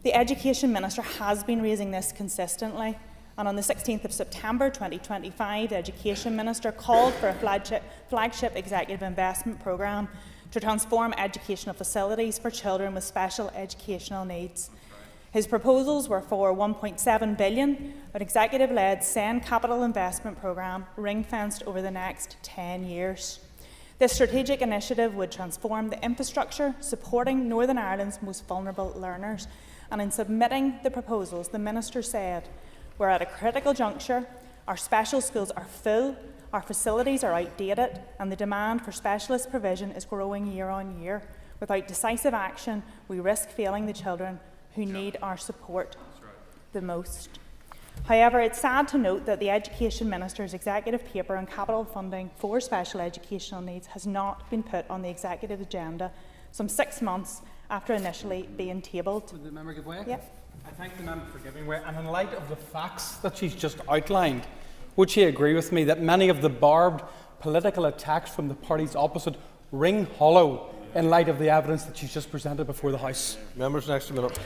The Education Minister has been raising this consistently, and on the 16th of September 2025, the Education Minister called for a flagship executive investment programme to transform educational facilities for children with special educational needs. His proposals were for £1.7 billion, an executive-led SEN capital investment programme ring-fenced over the next 10 years. This strategic initiative would transform the infrastructure supporting Northern Ireland's most vulnerable learners. And in submitting the proposals, the Minister said, "We're at a critical juncture, our special schools are full, our facilities are outdated, and the demand for specialist provision is growing year on year. Without decisive action, we risk failing the children who need our support the most." However, it's sad to note that the Education Minister's executive paper on capital funding for special educational needs has not been put on the executive agenda some 6 months after initially being tabled. Would the member give way? Yep. I thank the member for giving way. And in light of the facts that she's just outlined, would she agree with me that many of the barbed political attacks from the parties opposite ring hollow in light of the evidence that she's just presented before the House? Members, next minute.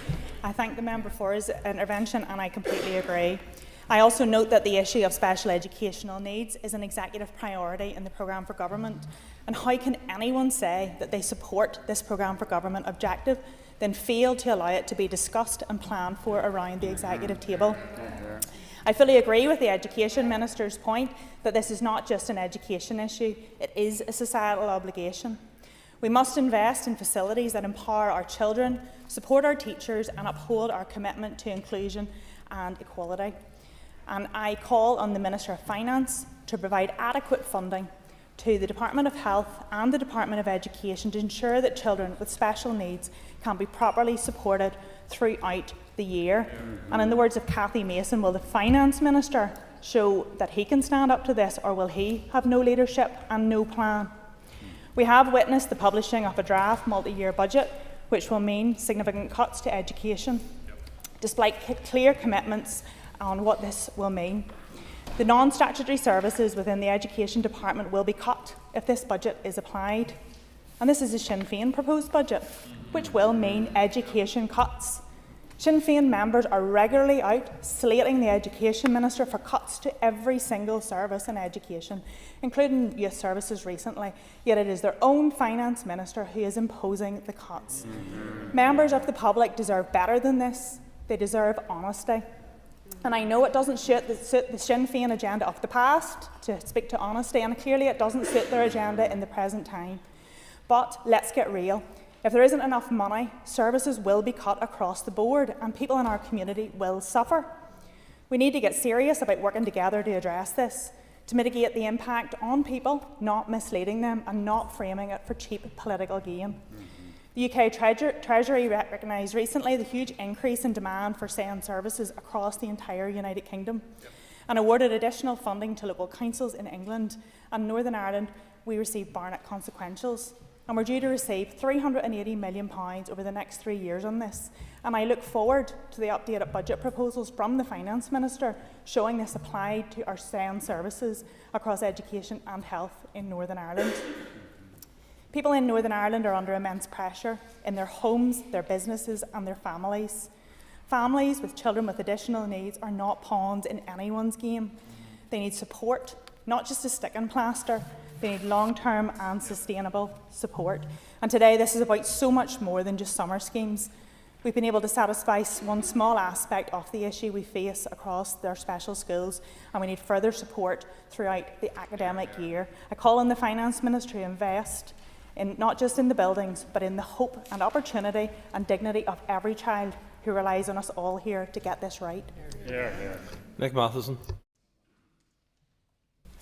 I thank the member for his intervention, and I completely agree. I also note that the issue of special educational needs is an executive priority in the programme for government. And how can anyone say that they support this programme for government objective, then fail to allow it to be discussed and planned for around the executive table? I fully agree with the Education Minister's point that this is not just an education issue, it is a societal obligation. We must invest in facilities that empower our children, support our teachers, and uphold our commitment to inclusion and equality. And I call on the Minister of Finance to provide adequate funding to the Department of Health and the Department of Education to ensure that children with special needs can be properly supported throughout the year. And in the words of Cathy Mason, will the Finance Minister show that he can stand up to this, or will he have no leadership and no plan? We have witnessed the publishing of a draft multi-year budget, which will mean significant cuts to education, despite clear commitments on what this will mean. The non-statutory services within the Education Department will be cut if this budget is applied. And this is a Sinn Féin proposed budget, which will mean education cuts. Sinn Féin members are regularly out slating the Education Minister for cuts to every single service in education, including youth services recently, yet it is their own Finance Minister who is imposing the cuts. Members of the public deserve better than this. They deserve honesty. And I know it doesn't suit the Sinn Féin agenda of the past to speak to honesty, and clearly it doesn't suit their agenda in the present time. But let's get real. If there isn't enough money, services will be cut across the board and people in our community will suffer. We need to get serious about working together to address this, to mitigate the impact on people, not misleading them and not framing it for cheap political gain. The UK Treasury recognised recently the huge increase in demand for SEN services across the entire United Kingdom and awarded additional funding to local councils in England and Northern Ireland. We received Barnett consequentials, and we're due to receive £380 million over the next 3 years on this. And I look forward to the updated budget proposals from the Finance Minister showing this applied to our SEN services across education and health in Northern Ireland. People in Northern Ireland are under immense pressure in their homes, their businesses and their families. Families with children with additional needs are not pawns in anyone's game. They need support, not just a stick and plaster. They need long-term and sustainable support. And today this is about so much more than just summer schemes. We've been able to satisfy one small aspect of the issue we face across their special schools, and we need further support throughout the academic year. I call on the Finance Minister to invest not just in the buildings, but in the hope and opportunity and dignity of every child who relies on us all here to get this right. Nick Matheson.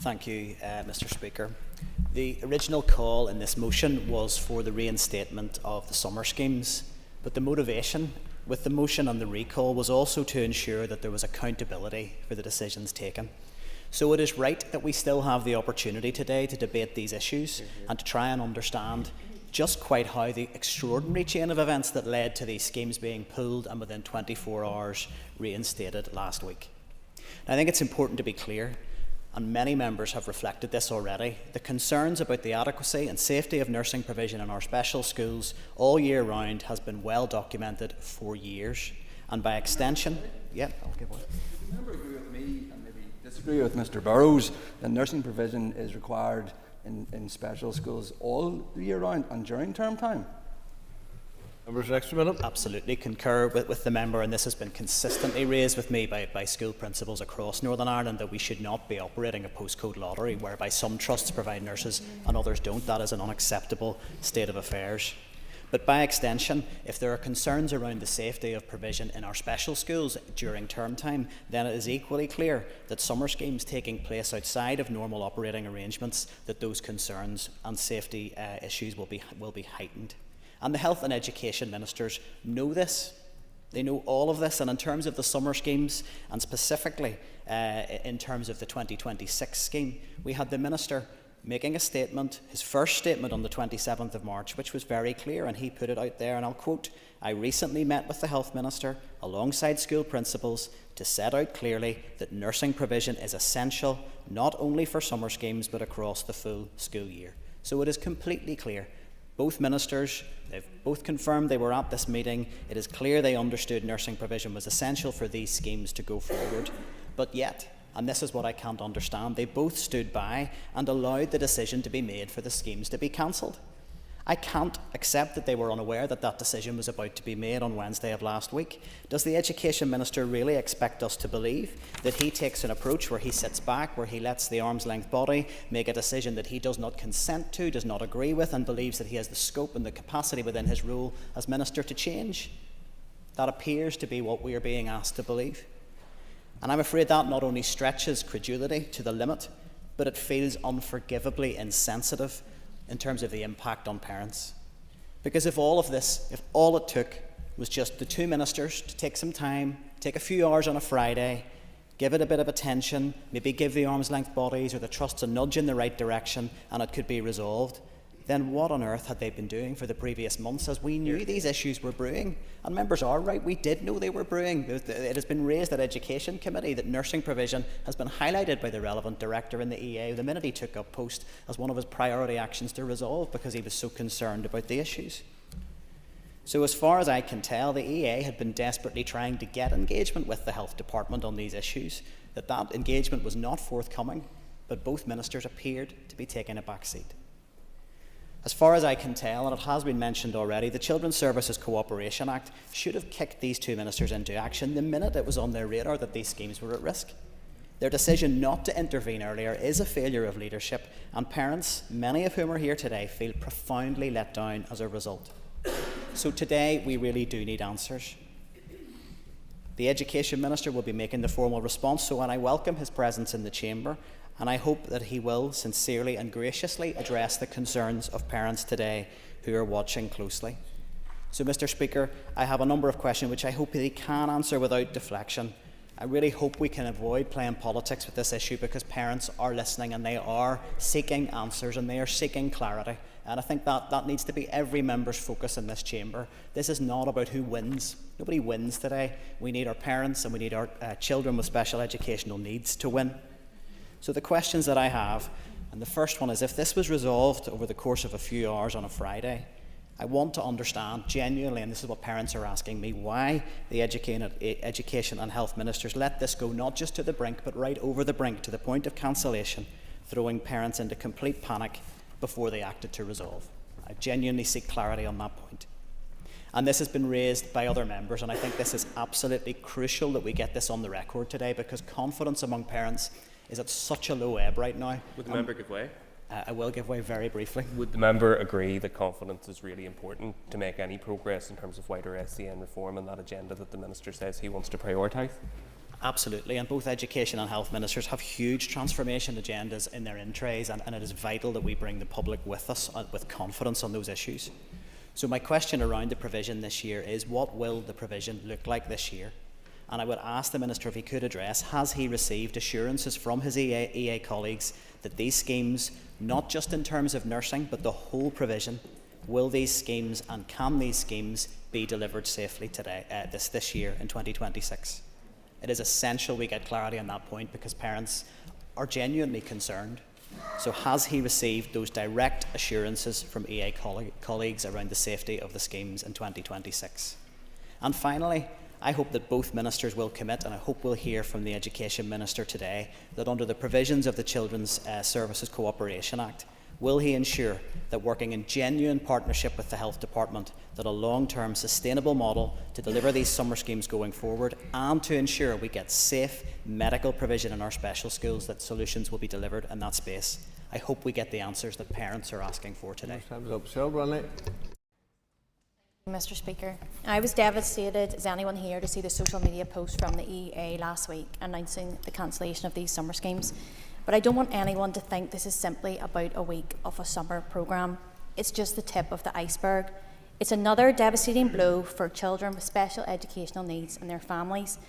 Thank you, Mr. Speaker. The original call in this motion was for the reinstatement of the summer schemes, but the motivation with the motion and the recall was also to ensure that there was accountability for the decisions taken. So it is right that we still have the opportunity today to debate these issues and to try and understand just quite how the extraordinary chain of events that led to these schemes being pulled and within 24 hours reinstated last week. Now, I think it's important to be clear, and many members have reflected this already, the concerns about the adequacy and safety of nursing provision in our special schools all year round has been well documented for years, and by extension, I'll give way. Does the member agree with me and maybe disagree with Mr. Burrows that nursing provision is required in special schools all year round and during term time? Members, extra minute. Absolutely concur with the member, and this has been consistently raised with me by school principals across Northern Ireland, that we should not be operating a postcode lottery whereby some trusts provide nurses and others don't. That is an unacceptable state of affairs. But by extension, if there are concerns around the safety of provision in our special schools during term time, then it is equally clear that summer schemes taking place outside of normal operating arrangements, that those concerns and safety issues will be heightened. And the health and education ministers know this. They know all of this, and in terms of the summer schemes, and specifically in terms of the 2026 scheme, we had the minister making a statement, his first statement on the 27th of March, which was very clear, and he put it out there, and I'll quote, "I recently met with the health minister alongside school principals to set out clearly that nursing provision is essential not only for summer schemes but across the full school year." So it is completely clear. Both ministers, they've both confirmed they were at this meeting. It is clear they understood nursing provision was essential for these schemes to go forward. But yet, and this is what I can't understand, they both stood by and allowed the decision to be made for the schemes to be cancelled. I can't accept that they were unaware that that decision was about to be made on Wednesday of last week. Does the Education Minister really expect us to believe that he takes an approach where he sits back, where he lets the arm's length body make a decision that he does not consent to, does not agree with, and believes that he has the scope and the capacity within his role as Minister to change? That appears to be what we are being asked to believe. And I'm afraid that not only stretches credulity to the limit, but it feels unforgivably insensitive in terms of the impact on parents. Because if all it took was just the two ministers to take some time, take a few hours on a Friday, give it a bit of attention, maybe give the arm's length bodies or the trusts a nudge in the right direction, and it could be resolved, then what on earth had they been doing for the previous months, as we knew these issues were brewing? And members are right, we did know they were brewing. It has been raised at Education Committee that nursing provision has been highlighted by the relevant director in the EA the minute he took up post as one of his priority actions to resolve, because he was so concerned about the issues. So as far as I can tell, the EA had been desperately trying to get engagement with the Health Department on these issues, that engagement was not forthcoming, but both ministers appeared to be taking a back seat. As far as I can tell, and it has been mentioned already, the Children's Services Cooperation Act should have kicked these two ministers into action the minute it was on their radar that these schemes were at risk. Their decision not to intervene earlier is a failure of leadership, and parents, many of whom are here today, feel profoundly let down as a result. So today, we really do need answers. The Education Minister will be making the formal response, so I welcome his presence in the chamber, and I hope that he will sincerely and graciously address the concerns of parents today who are watching closely. So, Mr. Speaker, I have a number of questions which I hope he can answer without deflection. I really hope we can avoid playing politics with this issue, because parents are listening and they are seeking answers and they are seeking clarity. And I think that needs to be every member's focus in this chamber. This is not about who wins. Nobody wins today. We need our parents and we need our children with special educational needs to win. So the questions that I have, and the first one is, if this was resolved over the course of a few hours on a Friday, I want to understand genuinely, and this is what parents are asking me, why the Education and Health Ministers let this go not just to the brink, but right over the brink to the point of cancellation, throwing parents into complete panic before they acted to resolve. I genuinely seek clarity on that point. And this has been raised by other members, and I think this is absolutely crucial that we get this on the record today, because confidence among parents is at such a low ebb right now. Would the member give way? I will give way very briefly. Would the member agree that confidence is really important to make any progress in terms of wider SCN reform and that agenda that the Minister says he wants to prioritise? Absolutely, and both Education and Health Ministers have huge transformation agendas in their in-trays, and it is vital that we bring the public with us with confidence on those issues. So my question around the provision this year is, what will the provision look like this year? And I would ask the Minister if he could address, has he received assurances from his EA colleagues that these schemes, not just in terms of nursing, but the whole provision, will these schemes and can these schemes be delivered safely today, this year in 2026? It is essential we get clarity on that point because parents are genuinely concerned. So has he received those direct assurances from EA colleagues around the safety of the schemes in 2026? And finally, I hope that both ministers will commit, and I hope we'll hear from the Education Minister today, that under the provisions of the Children's Services Cooperation Act, will he ensure that, working in genuine partnership with the Health Department, that a long-term sustainable model to deliver these summer schemes going forward and to ensure we get safe medical provision in our special schools, that solutions will be delivered in that space? I hope we get the answers that parents are asking for today. Mr. Speaker, I was devastated as anyone here to see the social media post from the EA last week announcing the cancellation of these summer schemes. But I don't want anyone to think this is simply about a week of a summer programme. It's just the tip of the iceberg. It's another devastating blow for children with special educational needs and their families.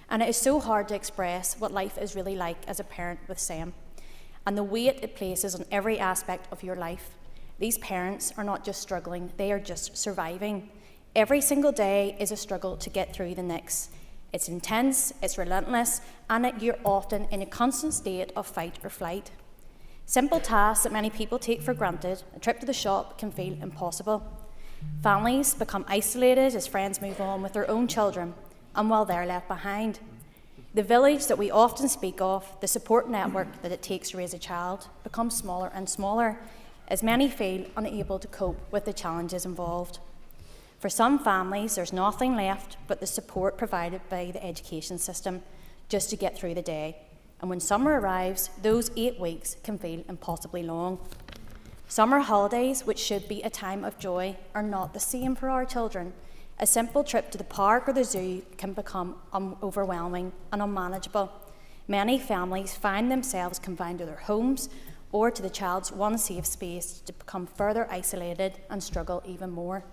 And it is so hard to express what life is really like as a parent with SEM and the weight it places on every aspect of your life. These parents are not just struggling, they are just surviving. Every single day is a struggle to get through the next. It's intense, it's relentless, and you're often in a constant state of fight or flight. Simple tasks that many people take for granted, a trip to the shop, can feel impossible. Families become isolated as friends move on with their own children, and while they're left behind. The village that we often speak of, the support network that it takes to raise a child, becomes smaller and smaller, as many feel unable to cope with the challenges involved. For some families, there's nothing left but the support provided by the education system just to get through the day. And when summer arrives, those 8 weeks can feel impossibly long. Summer holidays, which should be a time of joy, are not the same for our children. A simple trip to the park or the zoo can become overwhelming and unmanageable. Many families find themselves confined to their homes or to the child's one safe space to become further isolated and struggle even more.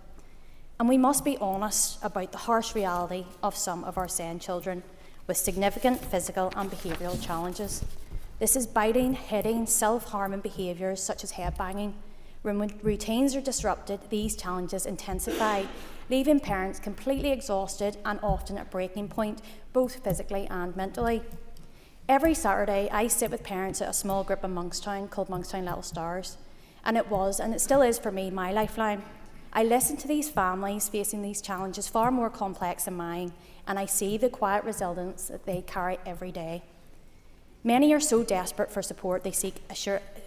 And we must be honest about the harsh reality of some of our SEN children with significant physical and behavioural challenges. This is biting, hitting, self-harming behaviours such as headbanging. When routines are disrupted, these challenges intensify, leaving parents completely exhausted and often at breaking point, both physically and mentally. Every Saturday, I sit with parents at a small group in Monkstown called Monkstown Little Stars, and it was, and it still is for me, my lifeline. I listen to these families facing these challenges far more complex than mine, and I see the quiet resilience that they carry every day. Many are so desperate for support they seek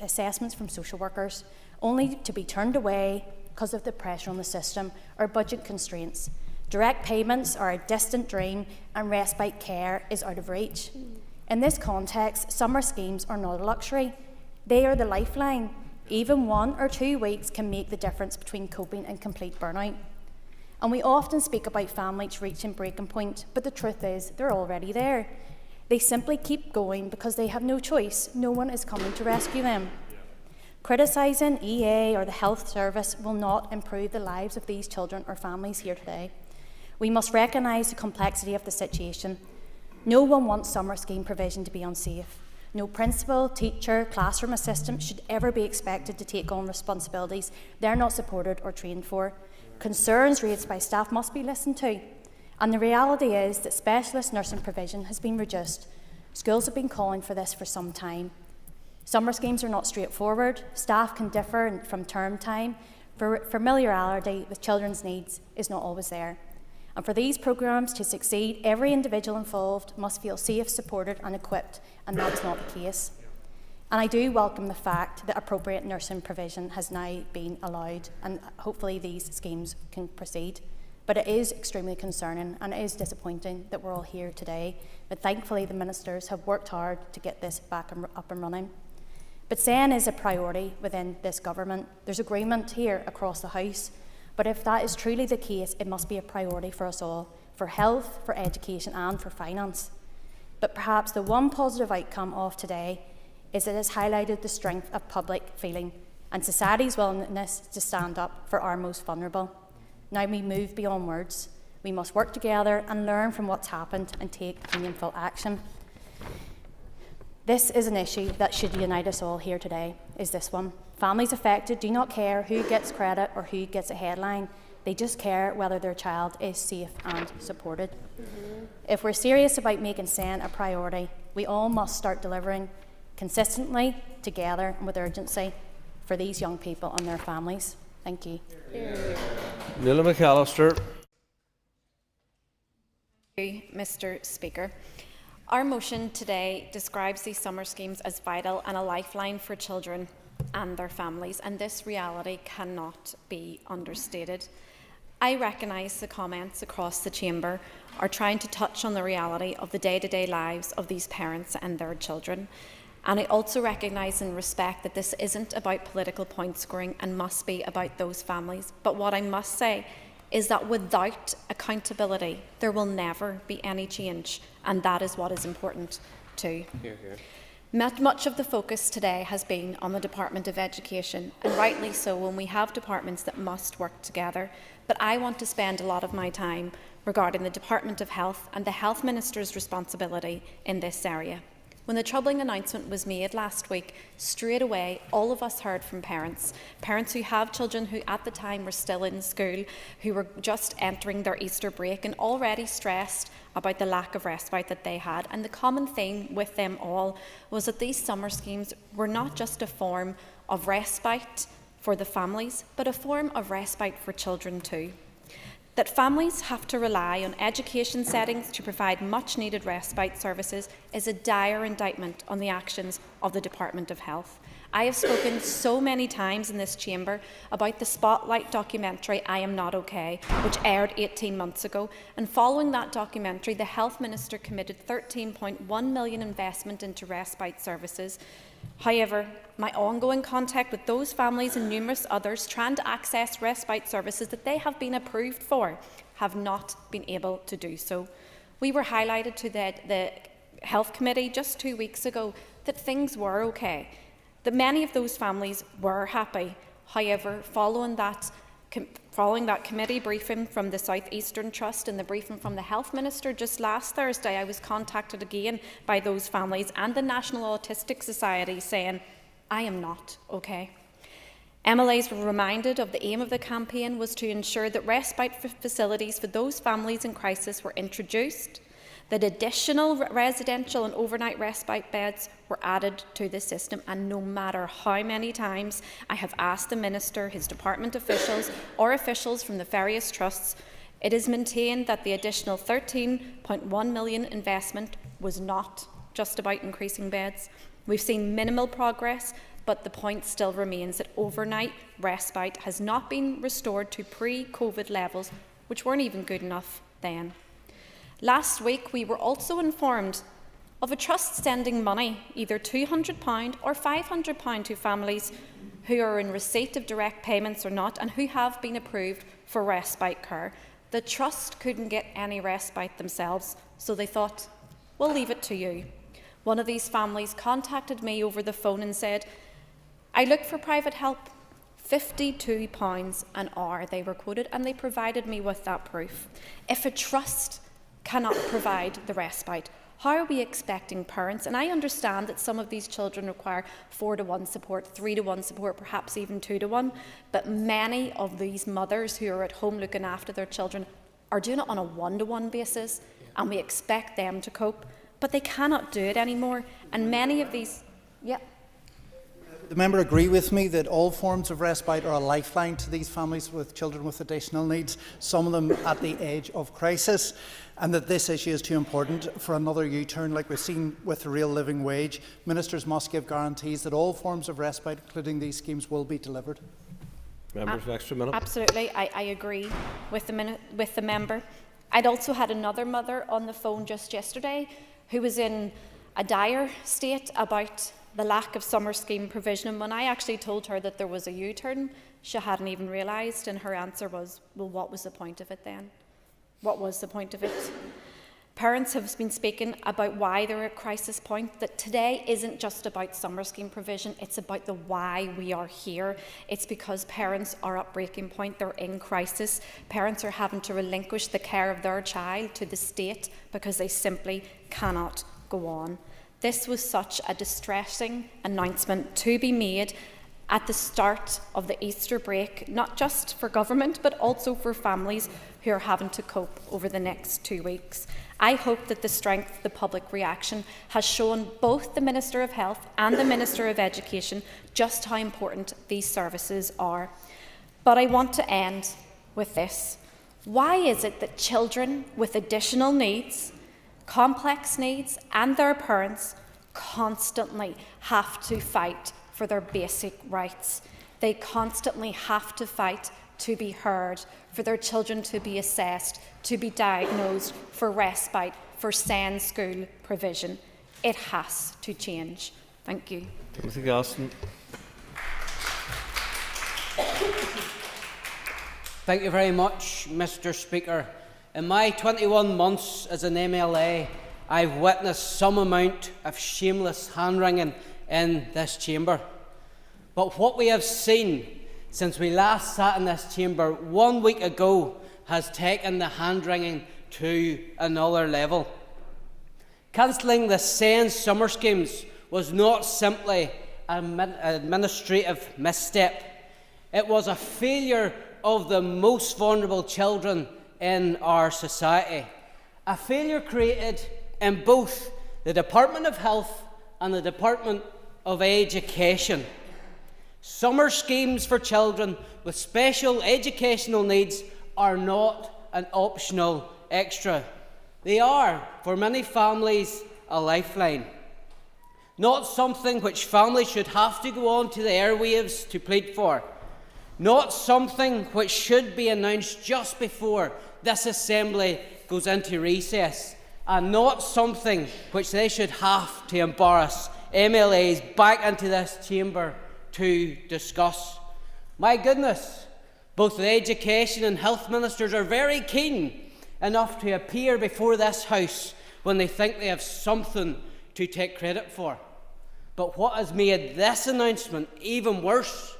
assessments from social workers, only to be turned away because of the pressure on the system or budget constraints. Direct payments are a distant dream and respite care is out of reach. In this context, summer schemes are not a luxury. They are the lifeline. Even 1 or 2 weeks can make the difference between coping and complete burnout. And we often speak about families reaching breaking point, but the truth is they're already there. They simply keep going because they have no choice. No one is coming to rescue them. Criticising EA or the health service will not improve the lives of these children or families here today. We must recognise the complexity of the situation. No one wants summer scheme provision to be unsafe. No principal, teacher, classroom assistant should ever be expected to take on responsibilities they're not supported or trained for. Concerns raised by staff must be listened to. And the reality is that specialist nursing provision has been reduced. Schools have been calling for this for some time. Summer schemes are not straightforward. Staff can differ from term time. Familiarity with children's needs is not always there. And for these programmes to succeed, every individual involved must feel safe, supported and equipped, and that is not the case. And I do welcome the fact that appropriate nursing provision has now been allowed, and hopefully these schemes can proceed. But it is extremely concerning and it is disappointing that we're all here today. But thankfully the ministers have worked hard to get this back up and running. But SEN is a priority within this government. There's agreement here across the House. But if that is truly the case, it must be a priority for us all, for health, for education and for finance. But perhaps the one positive outcome of today is it has highlighted the strength of public feeling and society's willingness to stand up for our most vulnerable. Now we move beyond words. We must work together and learn from what's happened and take meaningful action. This is an issue that should unite us all here today, is this one. Families affected do not care who gets credit or who gets a headline. They just care whether their child is safe and supported. If we're serious about making SEN a priority, we all must start delivering consistently, together and with urgency for these young people and their families. Thank you. Neil McAllister. Thank you, Mr. Speaker. Our motion today describes these summer schemes as vital and a lifeline for children and their families, and this reality cannot be understated. I recognise the comments across the chamber are trying to touch on the reality of the day-to-day lives of these parents and their children. And I also recognise and respect that this isn't about political point scoring and must be about those families. But what I must say is that without accountability, there will never be any change, and that is what is important too. Hear, hear. Much of the focus today has been on the Department of Education, and rightly so when we have departments that must work together. But I want to spend a lot of my time regarding the Department of Health and the Health Minister's responsibility in this area. When the troubling announcement was made last week, straight away all of us heard from parents who have children who at the time were still in school, who were just entering their Easter break and already stressed about the lack of respite that they had. And the common theme with them all was that these summer schemes were not just a form of respite for the families, but a form of respite for children too. That families have to rely on education settings to provide much-needed respite services is a dire indictment on the actions of the Department of Health. I have spoken so many times in this chamber about the Spotlight documentary I Am Not OK, which aired 18 months ago, and following that documentary, the Health Minister committed £13.1 million investment into respite services. However, my ongoing contact with those families and numerous others trying to access respite services that they have been approved for have not been able to do so. We were highlighted to the Health Committee just 2 weeks ago that things were okay, that many of those families were happy. However, following that committee briefing from the South Eastern Trust and the briefing from the Health Minister just last Thursday, I was contacted again by those families and the National Autistic Society saying, I am not okay. MLAs were reminded of the aim of the campaign was to ensure that respite facilities for those families in crisis were introduced, that additional residential and overnight respite beds were added to the system, and no matter how many times I have asked the Minister, his department officials or officials from the various trusts, it is maintained that the additional £13.1 million investment was not just about increasing beds. We've seen minimal progress, but the point still remains that overnight respite has not been restored to pre-COVID levels, which weren't even good enough then. Last week, we were also informed of a trust sending money, either £200 or £500 to families who are in receipt of direct payments or not, and who have been approved for respite care. The trust couldn't get any respite themselves, so they thought, we'll leave it to you. One of these families contacted me over the phone and said, I looked for private help. £52 an hour they were quoted, and they provided me with that proof. If a trust cannot provide the respite, how are we expecting parents? And I understand that some of these children require 4-to-1 support, 3-to-1 support, perhaps even 2-to-1, but many of these mothers who are at home looking after their children are doing it on a 1-to-1 basis, and we expect them to cope, but they cannot do it anymore. And many of these, The member agree with me that all forms of respite are a lifeline to these families with children with additional needs, some of them at the edge of crisis, and that this issue is too important for another U-turn like we've seen with the real living wage. Ministers must give guarantees that all forms of respite, including these schemes, will be delivered. Members, an extra minute. Absolutely, I agree with the member. I'd also had another mother on the phone just yesterday who was in a dire state about the lack of summer scheme provision, and when I actually told her that there was a U-turn, she hadn't even realised, and her answer was, well, what was the point of it then? What was the point of it? Parents have been speaking about why they're at crisis point, that today isn't just about summer scheme provision, it's about the why we are here. It's because parents are at breaking point, they're in crisis. Parents are having to relinquish the care of their child to the state because they simply cannot go on. This was such a distressing announcement to be made at the start of the Easter break, not just for government, but also for families who are having to cope over the next 2 weeks. I hope that the strength of the public reaction has shown both the Minister of Health and the Minister of Education just how important these services are. But I want to end with this. Why is it that children with additional needs, complex needs, and their parents constantly have to fight for their basic rights? They constantly have to fight to be heard, for their children to be assessed, to be diagnosed, for respite, for SEND school provision. It has to change. Thank you. Timothy Gaston. Thank you very much, Mr. Speaker. In my 21 months as an MLA, I've witnessed some amount of shameless hand-wringing in this chamber. But what we have seen since we last sat in this chamber 1 week ago has taken the hand-wringing to another level. Cancelling the SEND summer schemes was not simply an administrative misstep. It was a failure of the most vulnerable children in our society. A failure created in both the Department of Health and the Department of Education. Summer schemes for children with special educational needs are not an optional extra. They are, for many families, a lifeline. Not something which families should have to go on to the airwaves to plead for. Not something which should be announced just before this Assembly goes into recess. And not something which they should have to embarrass MLAs back into this chamber to discuss. My goodness, both the Education and Health Ministers are very keen enough to appear before this House when they think they have something to take credit for. But what has made this announcement even worse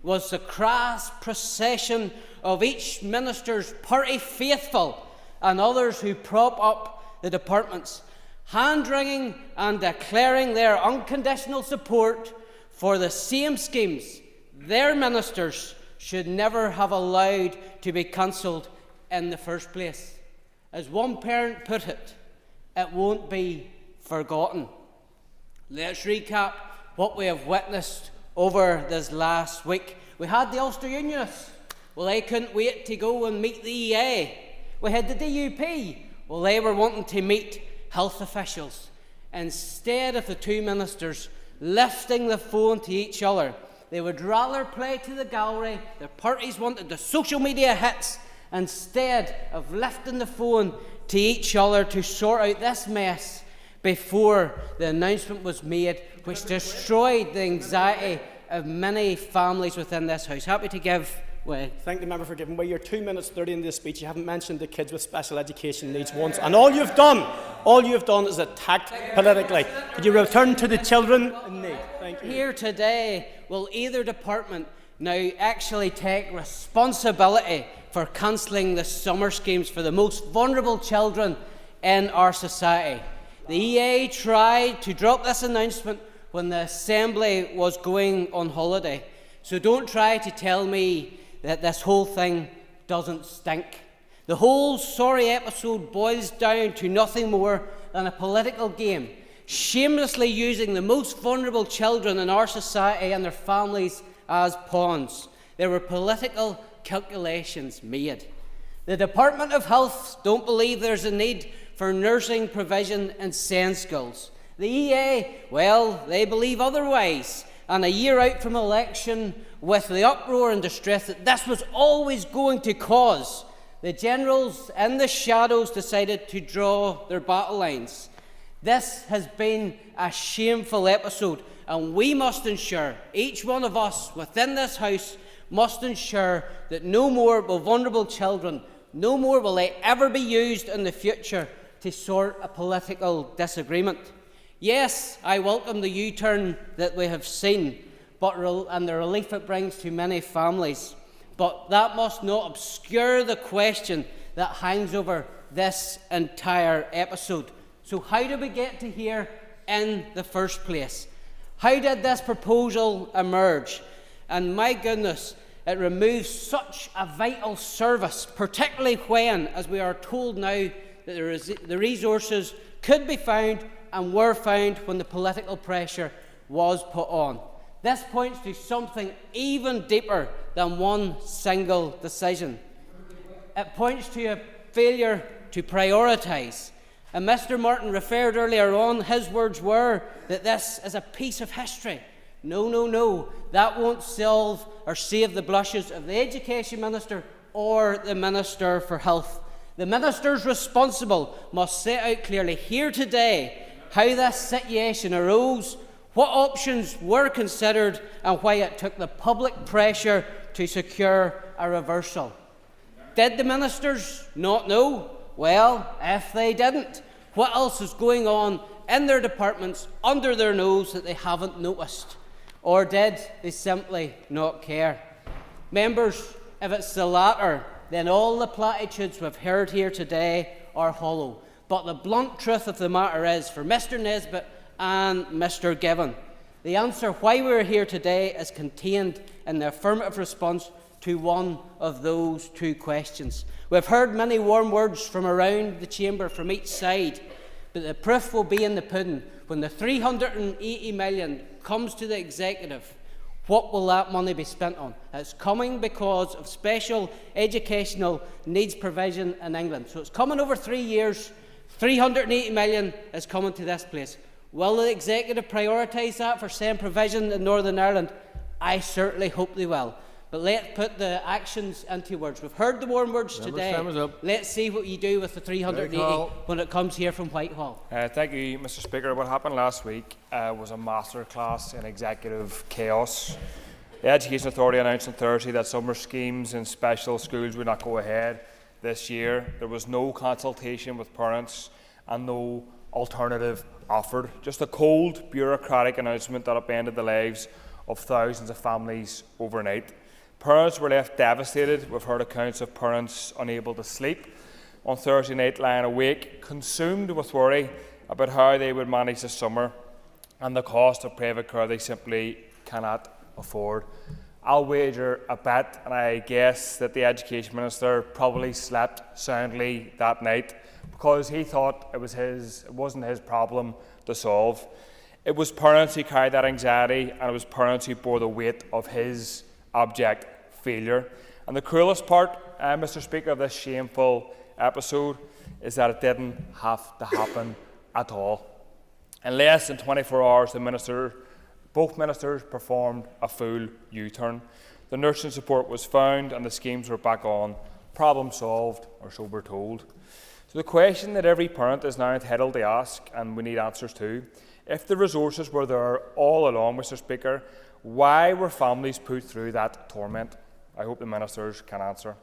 was the crass procession of each minister's party faithful and others who prop up the departments, hand-wringing and declaring their unconditional support for the same schemes their ministers should never have allowed to be cancelled in the first place. As one parent put it, it won't be forgotten. Let's recap what we have witnessed over this last week. We had the Ulster Unionists. Well, they couldn't wait to go and meet the EA. We had the DUP. Well, they were wanting to meet health officials. Instead of the two ministers lifting the phone to each other, they would rather play to the gallery. Their parties wanted the social media hits instead of lifting the phone to each other to sort out this mess before the announcement was made, which destroyed the anxiety of many families within this House. Happy to give way. Thank the member for giving way. You're 2 minutes 30 into the speech. You haven't mentioned the kids with special education needs once, and all you've done is attacked politically. Could you return to the children in need? Thank you. Here today, will either department now actually take responsibility for cancelling the summer schemes for the most vulnerable children in our society? The EA tried to drop this announcement when the Assembly was going on holiday. So don't try to tell me that this whole thing doesn't stink. The whole sorry episode boils down to nothing more than a political game, shamelessly using the most vulnerable children in our society and their families as pawns. There were political calculations made. The Department of Health don't believe there's a need for nursing provision in SEND schools. The EA, well, they believe otherwise. And a year out from election, with the uproar and distress that this was always going to cause, the generals in the shadows decided to draw their battle lines. This has been a shameful episode, and we must ensure, each one of us within this House must ensure that no more will vulnerable children, no more will they ever be used in the future to sort a political disagreement. Yes, I welcome the U-turn that we have seen and the relief it brings to many families. But that must not obscure the question that hangs over this entire episode. So how did we get to here in the first place? How did this proposal emerge? And my goodness, it removes such a vital service, particularly when, as we are told now, that the resources could be found and were found when the political pressure was put on. This points to something even deeper than one single decision. It points to a failure to prioritise. And Mr. Martin referred earlier on, his words were that this is a piece of history. No, no, no, that won't solve or save the blushes of the Education Minister or the Minister for Health. The ministers responsible must set out clearly here today how this situation arose, what options were considered, and why it took the public pressure to secure a reversal. Did the ministers not know? Well, if they didn't, what else is going on in their departments under their nose that they haven't noticed? Or did they simply not care? Members, if it's the latter, then all the platitudes we've heard here today are hollow. But the blunt truth of the matter is, for Mr. Nesbitt and Mr. Given, the answer why we're here today is contained in the affirmative response to one of those two questions. We've heard many warm words from around the chamber from each side, but the proof will be in the pudding. When the 380 million comes to the executive, what will that money be spent on? It's coming because of special educational needs provision in England. So it's coming over 3 years. 380 million is coming to this place. Will the executive prioritise that for same provision in Northern Ireland? I certainly hope they will. But let's put the actions into words. We've heard the warm words today. Let's see what you do with the 380 when it comes here from Whitehall. Thank you, Mr. Speaker. What happened last week was a masterclass in executive chaos. The Education Authority announced on Thursday that summer schemes in special schools would not go ahead this year. There was no consultation with parents and no alternative offered. Just a cold, bureaucratic announcement that upended the lives of thousands of families overnight. Parents were left devastated. We've heard accounts of parents unable to sleep on Thursday night, lying awake, consumed with worry about how they would manage the summer and the cost of private care they simply cannot afford. I'll wager a bet, and I guess that the Education Minister probably slept soundly that night because he thought it wasn't his problem to solve. It was parents who carried that anxiety, and it was parents who bore the weight of his abject failure. And the cruelest part, Mr. Speaker, of this shameful episode is that it didn't have to happen at all. In less than 24 hours, both ministers performed a full U-turn. The nursing support was found and the schemes were back on. Problem solved, or so we're told. So the question that every parent is now entitled to ask, and we need answers to, if the resources were there all along, Mr. Speaker, why were families put through that torment? I hope the ministers can answer.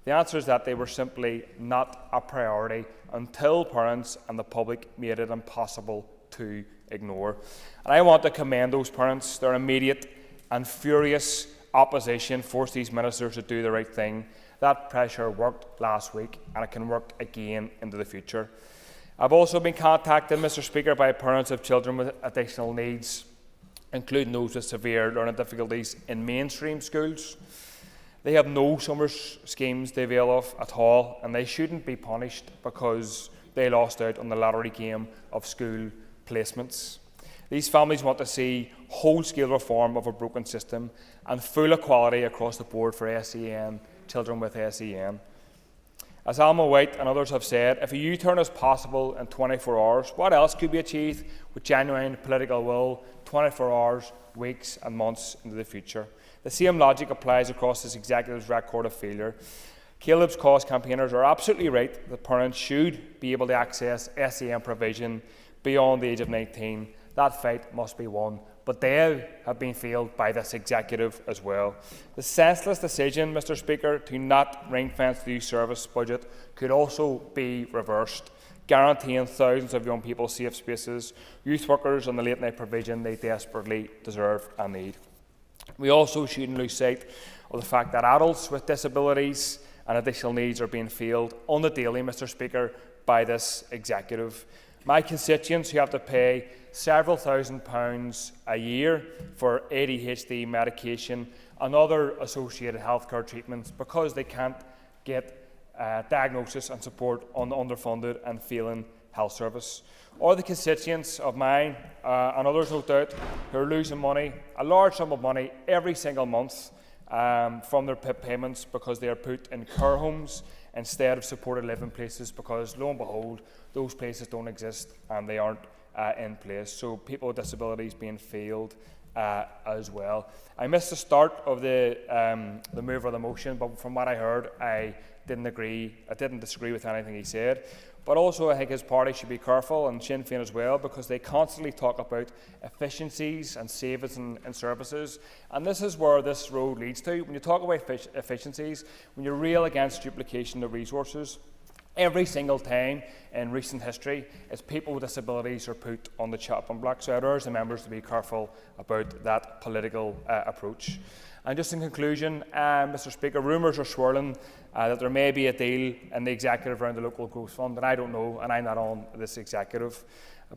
The answer is that they were simply not a priority until parents and the public made it impossible to ignore. And I want to commend those parents. Their immediate and furious opposition forced these ministers to do the right thing. That pressure worked last week, and it can work again into the future. I've also been contacted, Mr. Speaker, by parents of children with additional needs, including those with severe learning difficulties in mainstream schools. They have no summer schemes to avail of at all, and they shouldn't be punished because they lost out on the lottery game of school placements. These families want to see whole-scale reform of a broken system and full equality across the board for SEN, children with SEN. As Alma White and others have said, if a U-turn is possible in 24 hours, what else could be achieved with genuine political will 24 hours, weeks and months into the future? The same logic applies across this executive's record of failure. Caleb's cause campaigners are absolutely right that parents should be able to access SEN provision beyond the age of 19. That fight must be won, but they have been failed by this executive as well. The senseless decision, Mr. Speaker, to not ring-fence the youth service budget could also be reversed. guaranteeing thousands of young people safe spaces, youth workers and the late night provision they desperately deserve and need. We also shouldn't lose sight of the fact that adults with disabilities and additional needs are being failed on the daily, Mr Speaker, by this executive. My constituents who have to pay several £1,000s a year for ADHD medication and other associated healthcare treatments because they can't get diagnosis and support on the underfunded and failing health service. Or the constituents of mine and others, no doubt, who are losing money, a large sum of money every single month from their PIP payments because they are put in care homes instead of supported living places because, lo and behold, those places don't exist and they aren't in place. So people with disabilities being failed as well. I missed the start of the move of the motion, but from what I heard, I didn't disagree with anything he said. But also I think his party should be careful, and Sinn Féin as well, because they constantly talk about efficiencies and savings in services. And this is where this road leads to. When you talk about efficiencies, when you rail against duplication of resources, every single time in recent history, it's people with disabilities are put on the chopping block. So I'd urge the members to be careful about that political approach. And just in conclusion, Mr Speaker, rumours are swirling that there may be a deal in the executive around the local growth fund, and I don't know, and I'm not on this executive.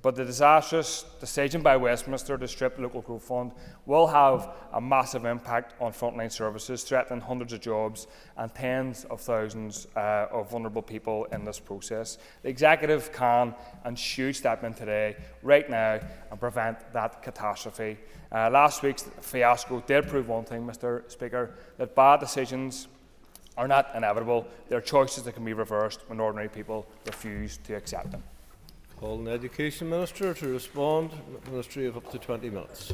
But the disastrous decision by Westminster to strip the local growth fund will have a massive impact on frontline services, threatening hundreds of jobs and tens of thousands of vulnerable people in this process. The executive can and should step in today, right now, and prevent that catastrophe. Last week's fiasco did prove one thing, Mr Speaker, that bad decisions are not inevitable. They're choices that can be reversed when ordinary people refuse to accept them. Call on the Education Minister to respond. Ministry of up to 20 minutes.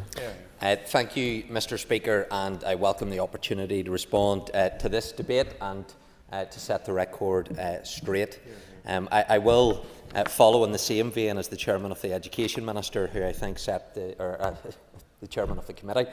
Thank you, Mr Speaker, and I welcome the opportunity to respond to this debate and to set the record straight. I will follow in the same vein as the Chairman of the Education Minister, who I think set the Chairman of the Committee,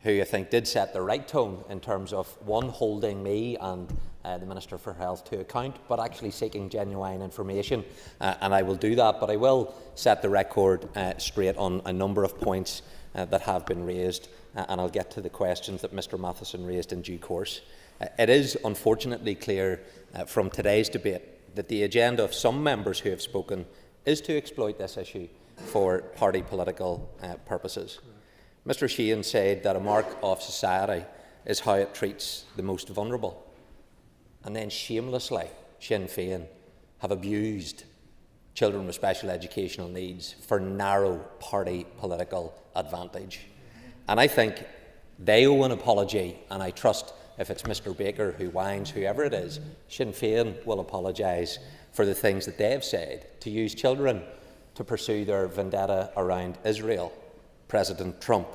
who I think did set the right tone in terms of, one, holding me and the Minister for Health to account, but actually seeking genuine information, and I will do that. But I will set the record straight on a number of points that have been raised, and I'll get to the questions that Mr Matheson raised in due course. It is unfortunately clear from today's debate that the agenda of some members who have spoken is to exploit this issue for party political purposes. Mr Sheehan said that a mark of society is how it treats the most vulnerable. And then shamelessly, Sinn Féin have abused children with special educational needs for narrow party political advantage. And I think they owe an apology, and I trust if it's Mr Baker who whines, whoever it is, Sinn Féin will apologise for the things that they have said, to use children to pursue their vendetta around Israel, President Trump,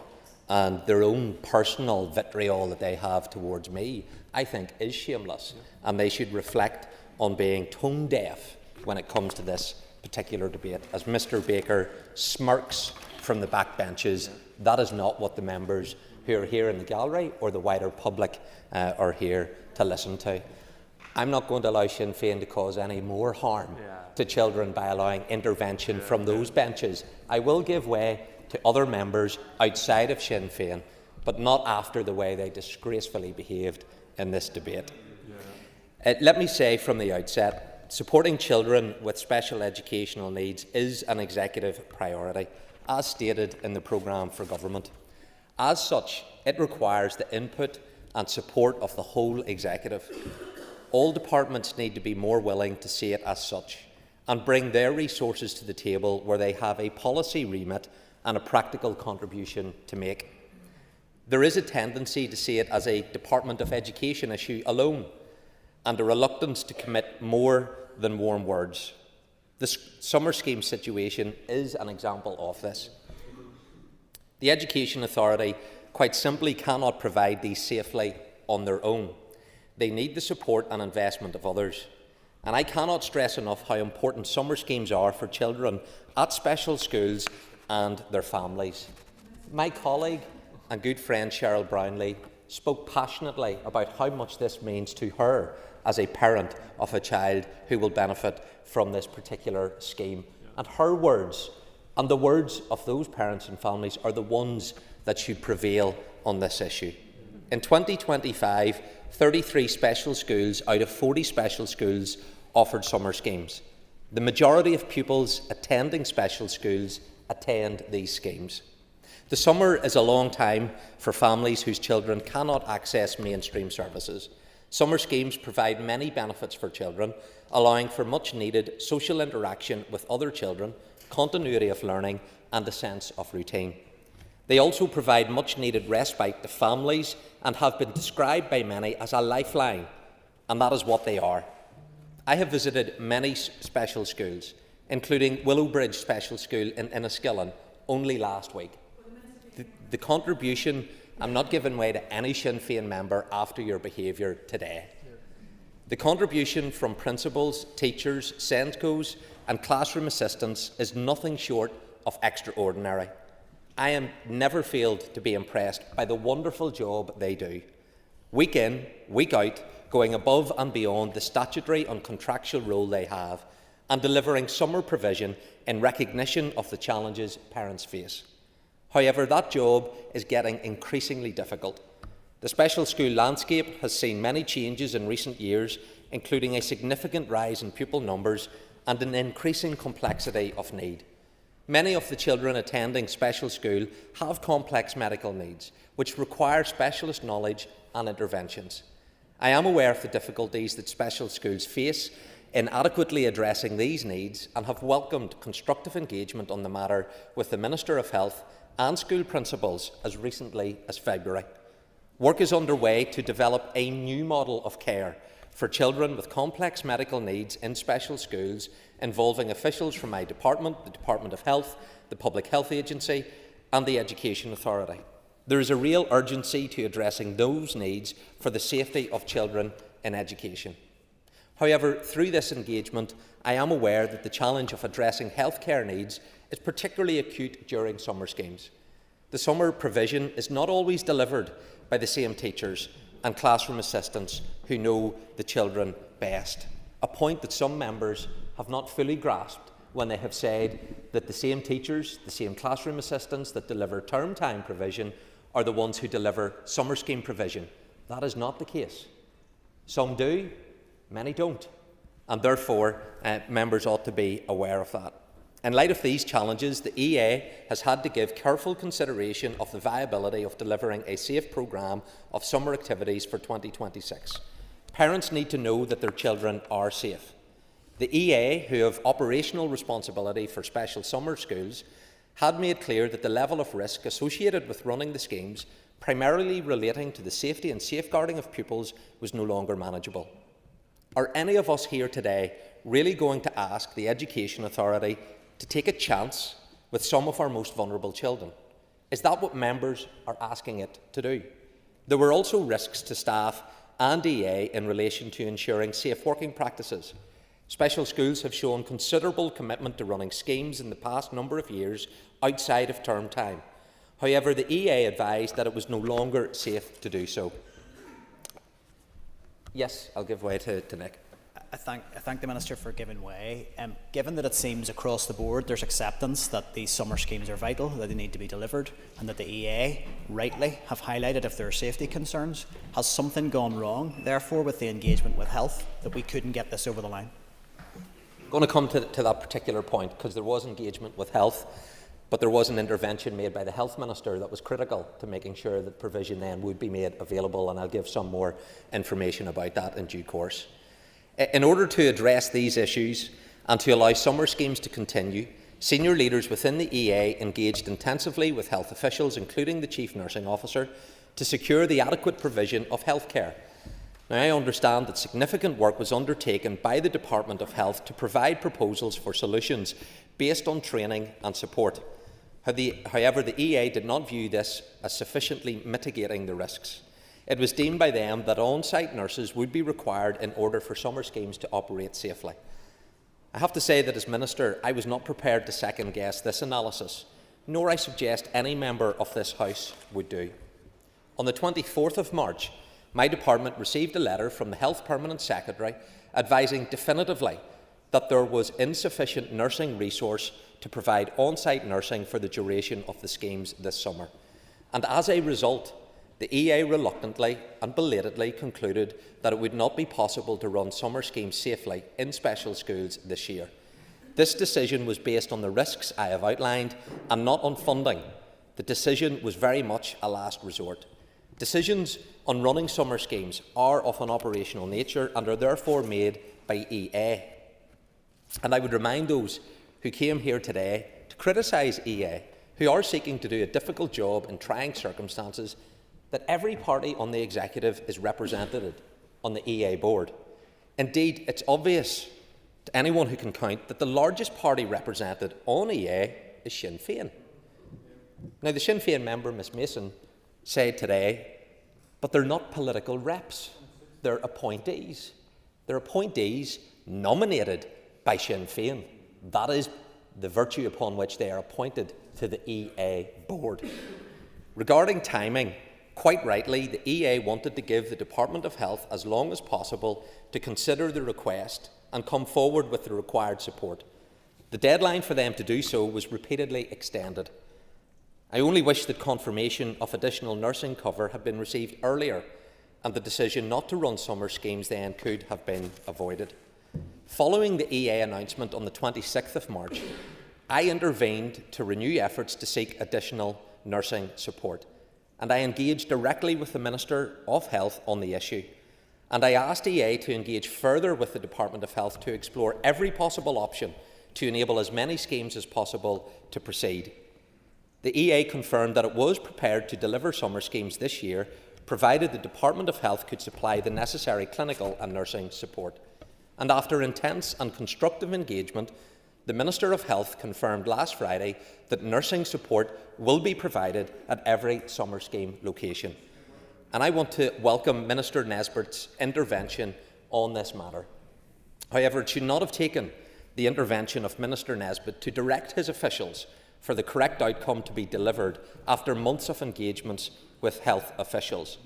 and their own personal vitriol that they have towards me, I think is shameless, and they should reflect on being tone deaf when it comes to this particular debate. As Mr Baker smirks from the backbenches, that is not what the members who are here in the gallery or the wider public are here to listen to. I'm not going to allow Sinn Féin to cause any more harm to children by allowing intervention from those benches. I will give way to other members outside of Sinn Féin, but not after the way they disgracefully behaved in this debate. Let me say from the outset, supporting children with special educational needs is an executive priority, as stated in the programme for government. As such, it requires the input and support of the whole executive. All departments need to be more willing to see it as such and bring their resources to the table where they have a policy remit and a practical contribution to make. There is a tendency to see it as a Department of Education issue alone, and a reluctance to commit more than warm words. The summer scheme situation is an example of this. The Education Authority quite simply cannot provide these safely on their own. They need the support and investment of others. And I cannot stress enough how important summer schemes are for children at special schools and their families. My colleague and good friend Cheryl Brownlee spoke passionately about how much this means to her as a parent of a child who will benefit from this particular scheme. And her words and the words of those parents and families are the ones that should prevail on this issue. In 2025, 33 special schools out of 40 special schools offered summer schemes. The majority of pupils attending special schools attend these schemes. The summer is a long time for families whose children cannot access mainstream services. Summer schemes provide many benefits for children, allowing for much needed social interaction with other children, continuity of learning and a sense of routine. They also provide much needed respite to families and have been described by many as a lifeline, and that is what they are. I have visited many special schools, including Willowbridge Special School in Enniskillen, only last week. The contribution, I'm not giving way to any Sinn Féin member after your behaviour today. The contribution from principals, teachers, SENCOs and classroom assistants is nothing short of extraordinary. I am never failed to be impressed by the wonderful job they do. Week in, week out, going above and beyond the statutory and contractual role they have and delivering summer provision in recognition of the challenges parents face. However, that job is getting increasingly difficult. The special school landscape has seen many changes in recent years, including a significant rise in pupil numbers and an increasing complexity of need. Many of the children attending special school have complex medical needs, which require specialist knowledge and interventions. I am aware of the difficulties that special schools face in adequately addressing these needs and have welcomed constructive engagement on the matter with the Minister of Health and school principals as recently as February. Work is underway to develop a new model of care for children with complex medical needs in special schools, involving officials from my department, the Department of Health, the Public Health Agency and the Education Authority. There is a real urgency to addressing those needs for the safety of children in education. However, through this engagement, I am aware that the challenge of addressing healthcare needs is particularly acute during summer schemes. The summer provision is not always delivered by the same teachers and classroom assistants who know the children best, a point that some members have not fully grasped when they have said that the same teachers, the same classroom assistants that deliver term time provision are the ones who deliver summer scheme provision. That is not the case. Some do, many don't, and therefore members ought to be aware of that. In light of these challenges, the EA has had to give careful consideration of the viability of delivering a safe programme of summer activities for 2026. Parents need to know that their children are safe. The EA, who have operational responsibility for special summer schools, had made clear that the level of risk associated with running the schemes, primarily relating to the safety and safeguarding of pupils, was no longer manageable. Are any of us here today really going to ask the Education Authority to take a chance with some of our most vulnerable children? Is that what members are asking it to do? There were also risks to staff and EA in relation to ensuring safe working practices. Special schools have shown considerable commitment to running schemes in the past number of years outside of term time. However, the EA advised that it was no longer safe to do so. Yes, I'll give way to Nick. I thank the Minister for giving way. Given that it seems across the board there's acceptance that these summer schemes are vital, that they need to be delivered, and that the EA rightly have highlighted if there are safety concerns, has something gone wrong, therefore, with the engagement with health, that we couldn't get this over the line? I'm going to come to that particular point, because there was engagement with health, but there was an intervention made by the Health Minister that was critical to making sure that provision then would be made available, and I'll give some more information about that in due course. In order to address these issues and to allow summer schemes to continue, senior leaders within the EA engaged intensively with health officials, including the Chief Nursing Officer, to secure the adequate provision of healthcare. Now, I understand that significant work was undertaken by the Department of Health to provide proposals for solutions based on training and support. However, the EA did not view this as sufficiently mitigating the risks. It was deemed by them that on-site nurses would be required in order for summer schemes to operate safely. I have to say that as Minister, I was not prepared to second-guess this analysis, nor I suggest any member of this House would do. On the 24th of March, my department received a letter from the Health Permanent Secretary advising definitively that there was insufficient nursing resource to provide on-site nursing for the duration of the schemes this summer. And as a result, the EA reluctantly and belatedly concluded that it would not be possible to run summer schemes safely in special schools this year. This decision was based on the risks I have outlined and not on funding. The decision was very much a last resort. Decisions on running summer schemes are of an operational nature and are therefore made by EA. And I would remind those who came here today to criticise EA, who are seeking to do a difficult job in trying circumstances, that every party on the executive is represented on the EA board. Indeed, it's obvious to anyone who can count that the largest party represented on EA is Sinn Féin. Now, the Sinn Féin member, Ms Mason, said today, but they're not political reps, they're appointees. They're appointees nominated by Sinn Féin. That is the virtue upon which they are appointed to the EA board. Regarding timing, quite rightly, the EA wanted to give the Department of Health as long as possible to consider the request and come forward with the required support. The deadline for them to do so was repeatedly extended. I only wish that confirmation of additional nursing cover had been received earlier and the decision not to run summer schemes then could have been avoided. Following the EA announcement on the 26th of March, I intervened to renew efforts to seek additional nursing support, and I engaged directly with the Minister of Health on the issue. And I asked EA to engage further with the Department of Health to explore every possible option to enable as many schemes as possible to proceed. The EA confirmed that it was prepared to deliver summer schemes this year, provided the Department of Health could supply the necessary clinical and nursing support. And after intense and constructive engagement, the Minister of Health confirmed last Friday that nursing support will be provided at every summer scheme location. And I want to welcome Minister Nesbitt's intervention on this matter. However, it should not have taken the intervention of Minister Nesbitt to direct his officials for the correct outcome to be delivered after months of engagements with health officials.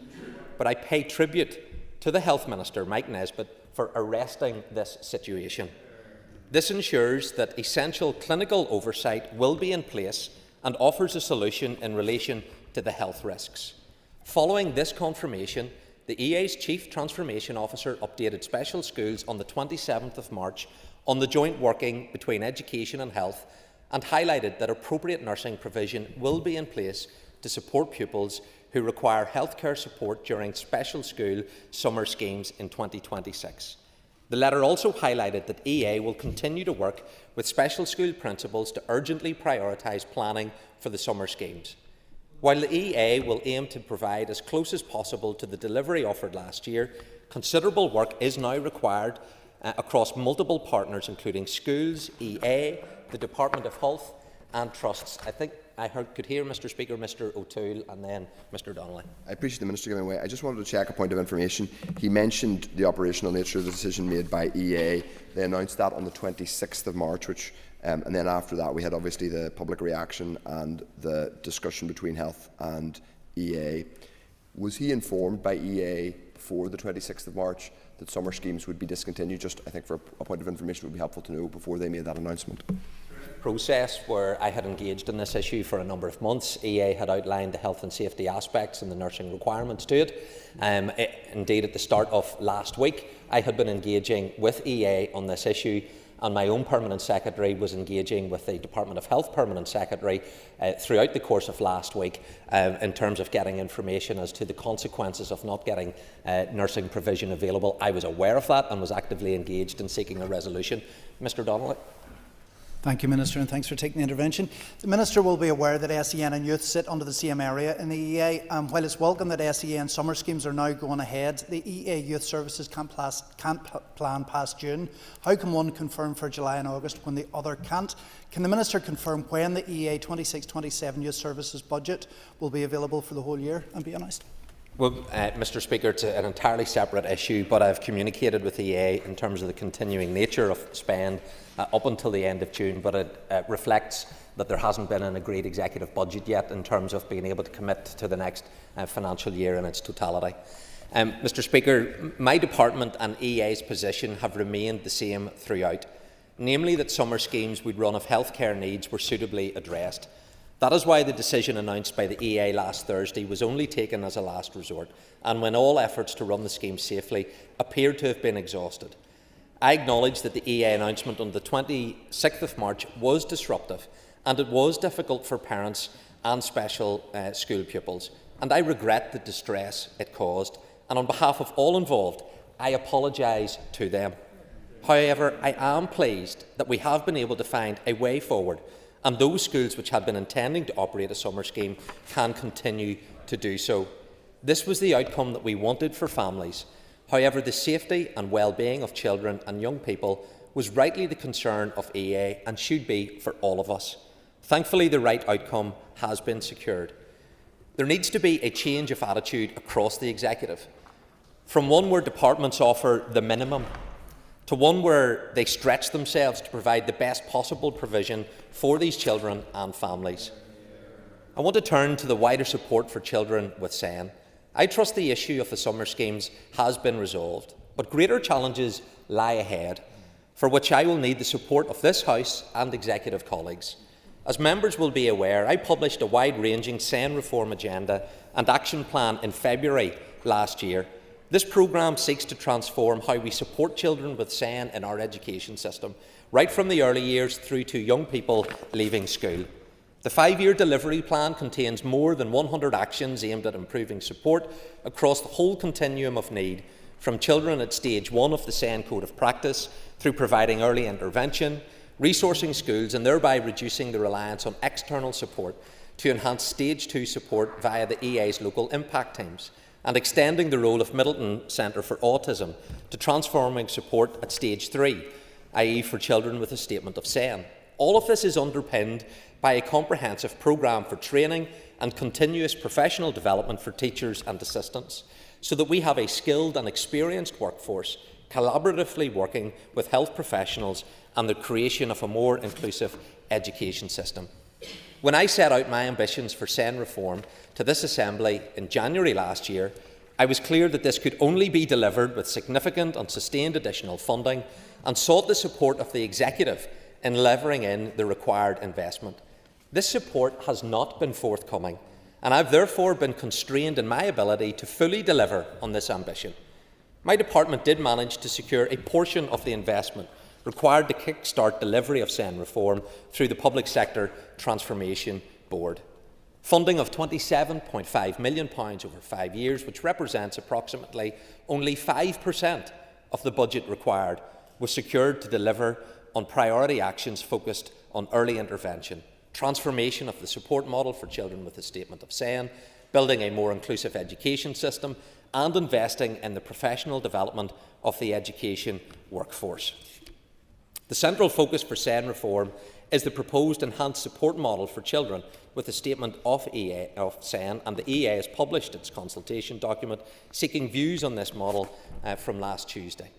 But I pay tribute to the Health Minister, Mike Nesbitt, for arresting this situation. This ensures that essential clinical oversight will be in place and offers a solution in relation to the health risks. Following this confirmation, the EA's Chief Transformation Officer updated special schools on the 27th of March on the joint working between education and health and highlighted that appropriate nursing provision will be in place to support pupils who require healthcare support during special school summer schemes in 2026. The letter also highlighted that EA will continue to work with special school principals to urgently prioritise planning for the summer schemes. While the EA will aim to provide as close as possible to the delivery offered last year, considerable work is now required across multiple partners, including schools, EA, the Department of Health and trusts. I think I could hear, Mr Speaker, Mr O'Toole and then Mr Donnelly. I appreciate the Minister giving way. I just wanted to check a point of information. He mentioned the operational nature of the decision made by EA. They announced that on the 26th of March, which, and then after that we had obviously the public reaction and the discussion between Health and EA. Was he informed by EA before the 26th of March that summer schemes would be discontinued? Just, I think, for a point of information would be helpful to know before they made that announcement. Process where I had engaged in this issue for a number of months. EA had outlined the health and safety aspects and the nursing requirements to it. Indeed, at the start of last week, I had been engaging with EA on this issue, and my own Permanent Secretary was engaging with the Department of Health Permanent Secretary throughout the course of last week in terms of getting information as to the consequences of not getting nursing provision available. I was aware of that and was actively engaged in seeking a resolution. Mr Donnelly. Thank you, Minister, and thanks for taking the intervention. The Minister will be aware that SEN and youth sit under the same area in the EA, and while it's welcome that SEN summer schemes are now going ahead, the EA Youth Services can't plan past June. How can one confirm for July and August when the other can't? Can the Minister confirm when the EA 26-27 Youth Services budget will be available for the whole year, and be honest? Well, Mr Speaker, it's an entirely separate issue, but I've communicated with EA in terms of the continuing nature of spend up until the end of June, but it reflects that there hasn't been an agreed executive budget yet in terms of being able to commit to the next financial year in its totality. Mr Speaker, my department and EA's position have remained the same throughout, namely that summer schemes would run if healthcare needs were suitably addressed. That is why the decision announced by the EA last Thursday was only taken as a last resort, and when all efforts to run the scheme safely appeared to have been exhausted. I acknowledge that the EA announcement on the 26th of March was disruptive, and it was difficult for parents and special school pupils, and I regret the distress it caused, and on behalf of all involved, I apologise to them. However, I am pleased that we have been able to find a way forward, and those schools which had been intending to operate a summer scheme can continue to do so. This was the outcome that we wanted for families. However, the safety and well-being of children and young people was rightly the concern of EA and should be for all of us. Thankfully, the right outcome has been secured. There needs to be a change of attitude across the executive, from one where departments offer the minimum to one where they stretch themselves to provide the best possible provision for these children and families. I want to turn to the wider support for children with SEN. I trust the issue of the summer schemes has been resolved, but greater challenges lie ahead, for which I will need the support of this House and executive colleagues. As members will be aware, I published a wide-ranging SEN reform agenda and action plan in February last year. This programme seeks to transform how we support children with SEN in our education system, right from the early years through to young people leaving school. The 5-year delivery plan contains more than 100 actions aimed at improving support across the whole continuum of need, from children at stage 1 of the SEN Code of Practice through providing early intervention, resourcing schools and thereby reducing the reliance on external support, to enhance stage 2 support via the EA's local impact teams, and extending the role of Middleton Centre for Autism to transforming support at stage 3, i.e. for children with a statement of SEN. All of this is underpinned by a comprehensive programme for training and continuous professional development for teachers and assistants, so that we have a skilled and experienced workforce collaboratively working with health professionals and the creation of a more inclusive education system. When I set out my ambitions for SEN reform to this Assembly in January last year, I was clear that this could only be delivered with significant and sustained additional funding, and sought the support of the Executive in levering in the required investment. This support has not been forthcoming, and I have therefore been constrained in my ability to fully deliver on this ambition. My department did manage to secure a portion of the investment required to kick-start delivery of SEN reform through the Public Sector Transformation Board. Funding of £27.5 million over 5 years, which represents approximately only 5% of the budget required, was secured to deliver on priority actions focused on early intervention, transformation of the support model for children with a statement of SEN, building a more inclusive education system, and investing in the professional development of the education workforce. The central focus for SEN reform is the proposed enhanced support model for children with a statement of SEN, and the EA has published its consultation document seeking views on this model from last Tuesday.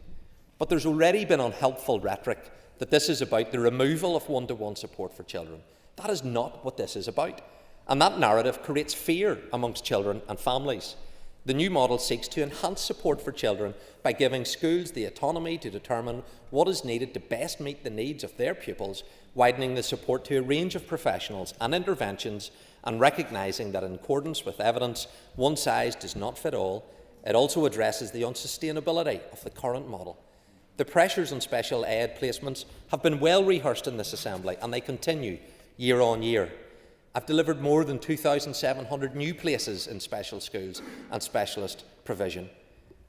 But there's already been unhelpful rhetoric that this is about the removal of one-to-one support for children. That is not what this is about, and that narrative creates fear amongst children and families. The new model seeks to enhance support for children by giving schools the autonomy to determine what is needed to best meet the needs of their pupils, widening the support to a range of professionals and interventions, and recognising that in accordance with evidence, one size does not fit all. It also addresses the unsustainability of the current model. The pressures on special ed placements have been well rehearsed in this Assembly, and they continue year on year. I've delivered more than 2,700 new places in special schools and specialist provision.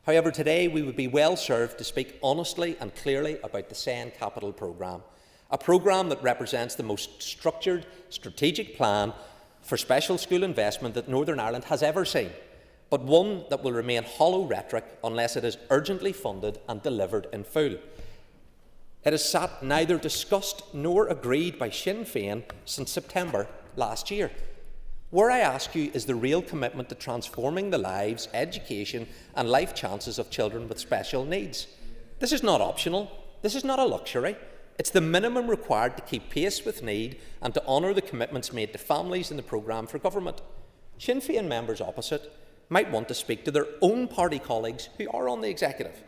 However, today we would be well served to speak honestly and clearly about the SEN Capital Programme, a programme that represents the most structured, strategic plan for special school investment that Northern Ireland has ever seen, but one that will remain hollow rhetoric unless it is urgently funded and delivered in full. It has sat neither discussed nor agreed by Sinn Féin since September last year. Where I ask you is the real commitment to transforming the lives, education and life chances of children with special needs. This is not optional. This is not a luxury. It's the minimum required to keep pace with need and to honour the commitments made to families in the programme for government. Sinn Féin members opposite might want to speak to their own party colleagues who are on the executive.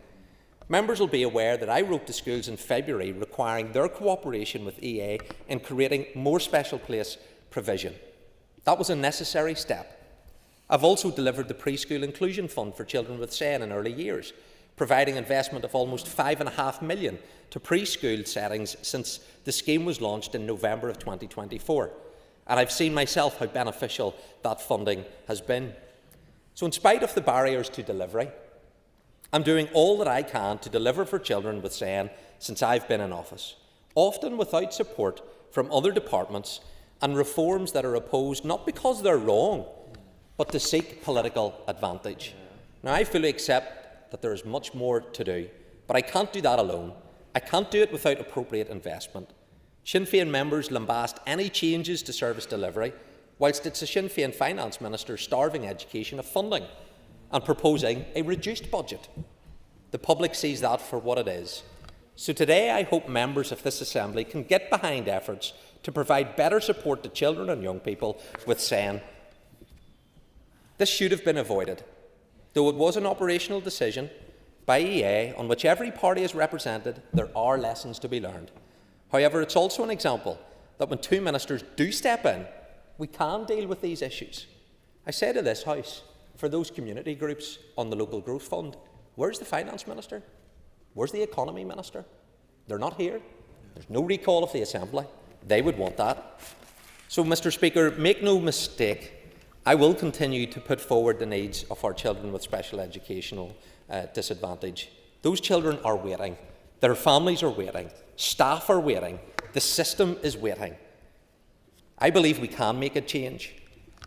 Members will be aware that I wrote to schools in February requiring their cooperation with EA in creating more special place provision. That was a necessary step. I've also delivered the Preschool Inclusion Fund for children with SEN in early years, providing investment of almost $5.5 million to preschool settings since the scheme was launched in November of 2024. And I've seen myself how beneficial that funding has been. So in spite of the barriers to delivery, I'm doing all that I can to deliver for children with SEN since I've been in office, often without support from other departments and reforms that are opposed not because they're wrong, but to seek political advantage. Now, I fully accept that there is much more to do, but I can't do that alone. I can't do it without appropriate investment. Sinn Féin members lambast any changes to service delivery, whilst it's the Sinn Féin Finance Minister starving education of funding and proposing a reduced budget. The public sees that for what it is. So today I hope members of this Assembly can get behind efforts to provide better support to children and young people with SEN. This should have been avoided, though it was an operational decision by EA on which every party is represented. There are lessons to be learned. However, it's also an example that when two ministers do step in, we can deal with these issues. I say to this House, for those community groups on the Local Growth Fund, where's the Finance Minister? Where's the Economy Minister? They're not here. There's no recall of the Assembly. They would want that. So, Mr. Speaker, make no mistake, I will continue to put forward the needs of our children with special educational disadvantage. Those children are waiting. Their families are waiting. Staff are waiting. The system is waiting. I believe we can make a change.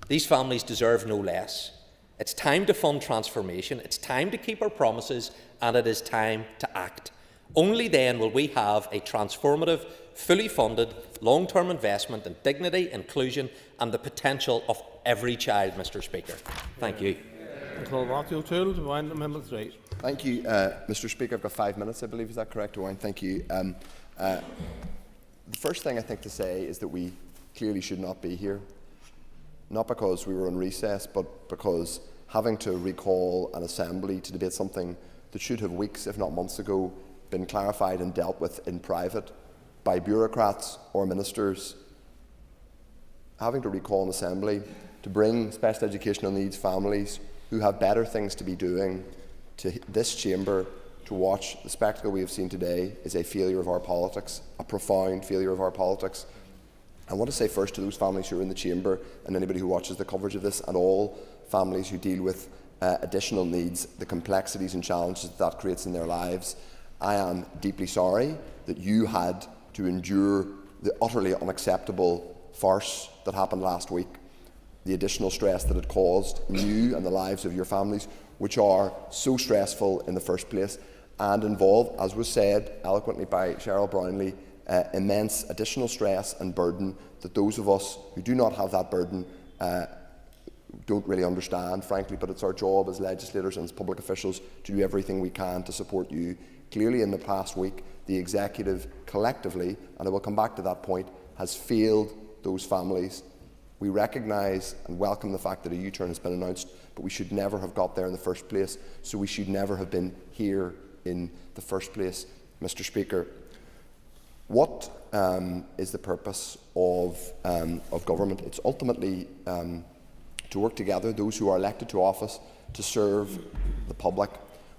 These families deserve no less. It's time to fund transformation. It's time to keep our promises, and it is time to act. Only then will we have a transformative, fully funded, long-term investment in dignity, inclusion and the potential of every child, Mr. Speaker. Thank you. Thank you, Mr. Speaker. I've got 5 minutes, I believe. Is that correct, Owen? Thank you. The first thing I think to say is that we clearly should not be here. Not because we were on recess, but because having to recall an assembly to debate something that should have weeks, if not months ago, been clarified and dealt with in private by bureaucrats or ministers, having to recall an assembly to bring special educational needs families who have better things to be doing to this chamber to watch the spectacle we have seen today is a failure of our politics, a profound failure of our politics. I want to say first to those families who are in the chamber and anybody who watches the coverage of this and all families who deal with additional needs, the complexities and challenges that creates in their lives. I am deeply sorry that you had to endure the utterly unacceptable farce that happened last week, the additional stress that it caused in you and the lives of your families, which are so stressful in the first place and involve, as was said eloquently by Cheryl Brownlee, immense additional stress and burden that those of us who do not have that burden don't really understand, frankly, but it's our job as legislators and as public officials to do everything we can to support you. Clearly, in the past week, the executive collectively, and I will come back to that point, has failed those families. We recognise and welcome the fact that a U-turn has been announced, but we should never have got there in the first place, so we should never have been here in the first place. Mr. Speaker, what is the purpose of government? It's ultimately to work together, those who are elected to office, to serve the public.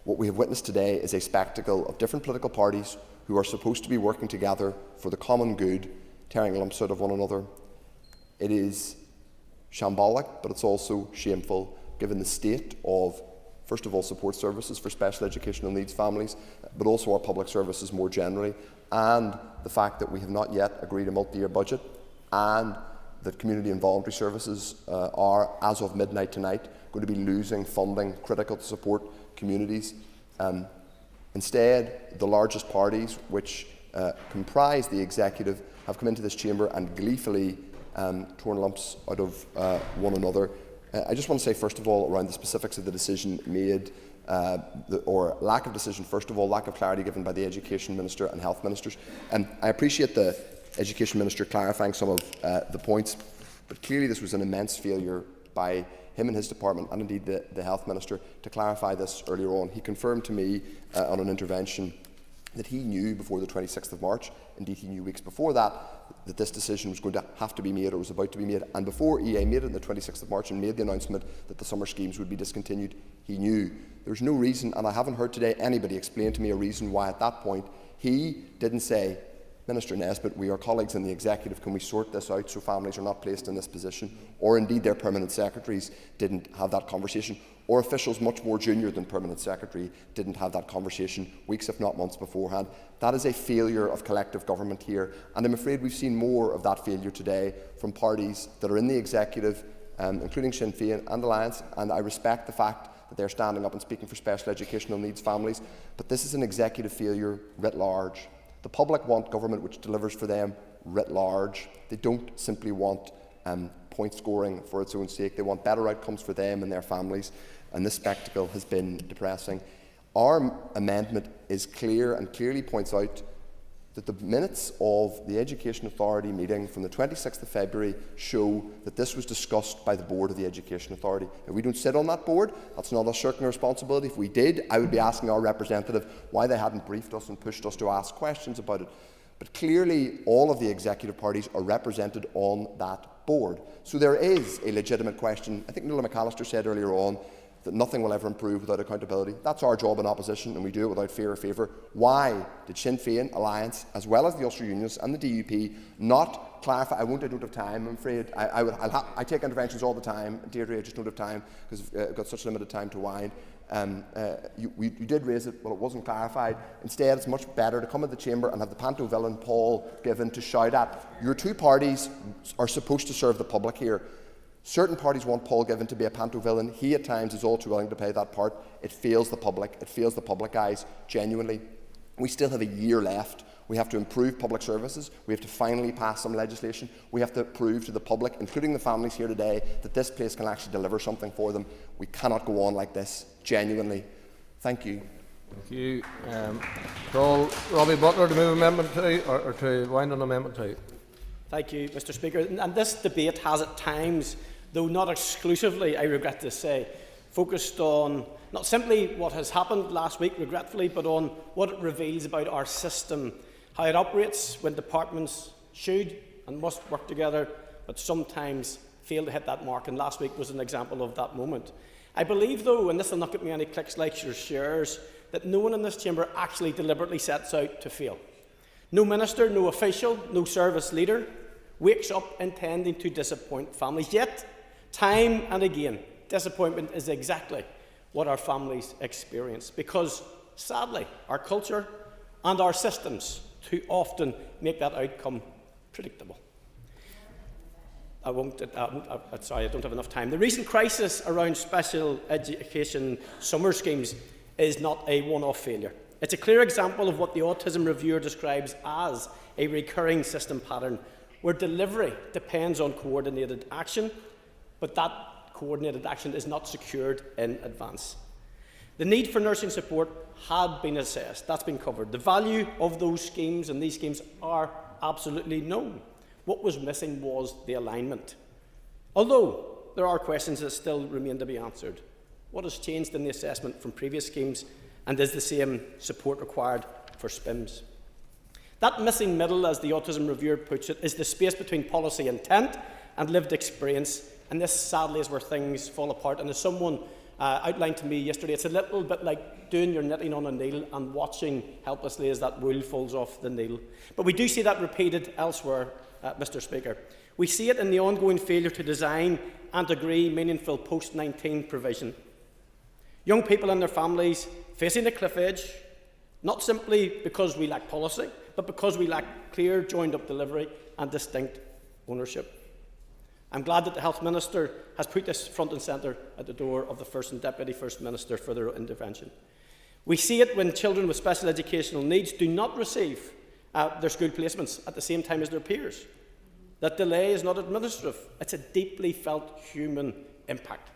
What we have witnessed today is a spectacle of different political parties who are supposed to be working together for the common good, tearing lumps out of one another. It is shambolic, but it's also shameful, given the state of, first of all, support services for special educational needs families, but also our public services more generally, and the fact that we have not yet agreed a multi-year budget, and that community and voluntary services are, as of midnight tonight, going to be losing funding critical to support communities. Instead, the largest parties, which comprise the executive, have come into this chamber and gleefully torn lumps out of one another. I just want to say, first of all, around the specifics of the decision made, or lack of decision, first of all, lack of clarity given by the Education Minister and Health Ministers. I appreciate the Education Minister clarifying some of the points, but clearly this was an immense failure by him and his department, and indeed the Health Minister, to clarify this earlier on. He confirmed to me on an intervention that he knew before the 26th of March, indeed he knew weeks before that, that this decision was going to have to be made, or was about to be made. And before EA made it on the 26th of March and made the announcement that the summer schemes would be discontinued, he knew. There's no reason, and I haven't heard today anybody explain to me a reason why at that point he didn't say, Minister Nesbitt, we are colleagues in the executive, can we sort this out so families are not placed in this position? Or indeed their permanent secretaries didn't have that conversation, or officials much more junior than permanent secretary didn't have that conversation weeks if not months beforehand. That is a failure of collective government here, and I'm afraid we've seen more of that failure today from parties that are in the executive, including Sinn Féin and Alliance, and I respect the fact that they're standing up and speaking for special educational needs families, but this is an executive failure writ large. The public want government which delivers for them writ large. They don't simply want point scoring for its own sake. They want better outcomes for them and their families, and this spectacle has been depressing. Our amendment is clear and clearly points out that the minutes of the Education Authority meeting from the 26th of February show that this was discussed by the board of the Education Authority. Now, we don't sit on that board. That's not us shirking responsibility. If we did, I would be asking our representative why they hadn't briefed us and pushed us to ask questions about it. But clearly, all of the executive parties are represented on that board. So there is a legitimate question. I think Nuala McAllister said earlier on that nothing will ever improve without accountability. That's our job in opposition, and we do it without fear or favour. Why did Sinn Féin, Alliance, as well as the Ulster Unionists and the DUP not clarify? I don't have time, I'm afraid. I take interventions all the time. Deirdre, I just don't have time because I've got such limited time to wind. You did raise it, but it wasn't clarified. Instead, it's much better to come in the chamber and have the panto villain Paul Given to shout at. Your two parties are supposed to serve the public here. Certain parties want Paul Given to be a panto villain. He at times is all too willing to play that part. It fails the public. It fails the public eyes, genuinely. We still have a year left. We have to improve public services. We have to finally pass some legislation. We have to prove to the public, including the families here today, that this place can actually deliver something for them. We cannot go on like this, genuinely. Thank you. Thank you. Call Robbie Butler to move Amendment 2, or to wind on Amendment 2. Thank you, Mr. Speaker. And this debate has at times, though not exclusively, I regret to say, focused on not simply what has happened last week, regretfully, but on what it reveals about our system, how it operates when departments should and must work together, but sometimes fail to hit that mark, and last week was an example of that moment. I believe, though, and this will not get me any clicks, likes or shares, that no one in this chamber actually deliberately sets out to fail. No minister, no official, no service leader wakes up intending to disappoint families. Yet, time and again, disappointment is exactly what our families experience, because, sadly, our culture and our systems too often make that outcome predictable. Sorry, I don't have enough time. The recent crisis around special education summer schemes is not a one-off failure. It's a clear example of what the Autism Reviewer describes as a recurring system pattern, where delivery depends on coordinated action, but that coordinated action is not secured in advance. The need for nursing support had been assessed. That's been covered. The value of those schemes and these schemes are absolutely known. What was missing was the alignment. Although there are questions that still remain to be answered. What has changed in the assessment from previous schemes, and is the same support required for SPIMS? That missing middle, as the Autism Reviewer puts it, is the space between policy intent and lived experience, and this sadly is where things fall apart. And as someone outlined to me yesterday, it's a little bit like doing your knitting on a nail and watching helplessly as that wool falls off the nail. But we do see that repeated elsewhere, Mr. Speaker. We see it in the ongoing failure to design and agree meaningful post-19 provision. Young people and their families facing a cliff edge, not simply because we lack policy, but because we lack clear joined-up delivery and distinct ownership. I'm glad that the Health Minister has put this front and centre at the door of the First and Deputy First Minister for their intervention. We see it when children with special educational needs do not receive their school placements at the same time as their peers. that delay is not administrative. It's a deeply felt human impact.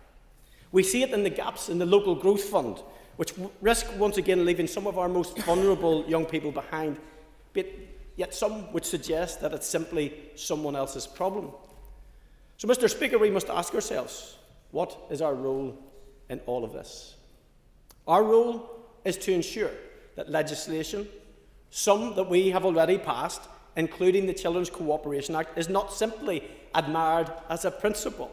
We see it in the gaps in the local growth fund, which risk once again leaving some of our most vulnerable young people behind, but yet some would suggest that it's simply someone else's problem. So, Mr. Speaker, we must ask ourselves, what is our role in all of this? Our role is to ensure that legislation, some that we have already passed, including the Children's Cooperation Act, is not simply admired as a principle,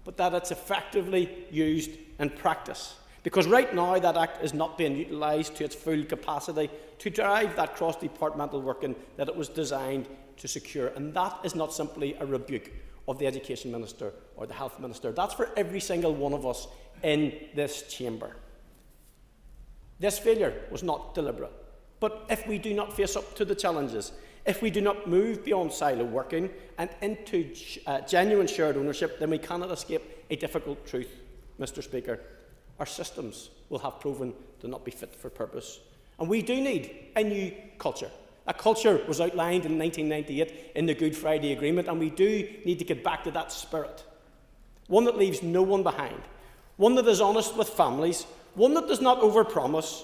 but that it's effectively used in practice. Because right now that Act is not being utilised to its full capacity to drive that cross-departmental working that it was designed to secure. And that is not simply a rebuke of the Education Minister or the Health Minister. That's for every single one of us in this chamber. This failure was not deliberate. But if we do not face up to the challenges, if we do not move beyond silo working and into genuine shared ownership, then we cannot escape a difficult truth, Mr. Speaker. Our systems will have proven to not be fit for purpose. And we do need a new culture. That culture was outlined in 1998 in the Good Friday Agreement, and we do need to get back to that spirit. One that leaves no one behind. One that is honest with families. One that does not overpromise,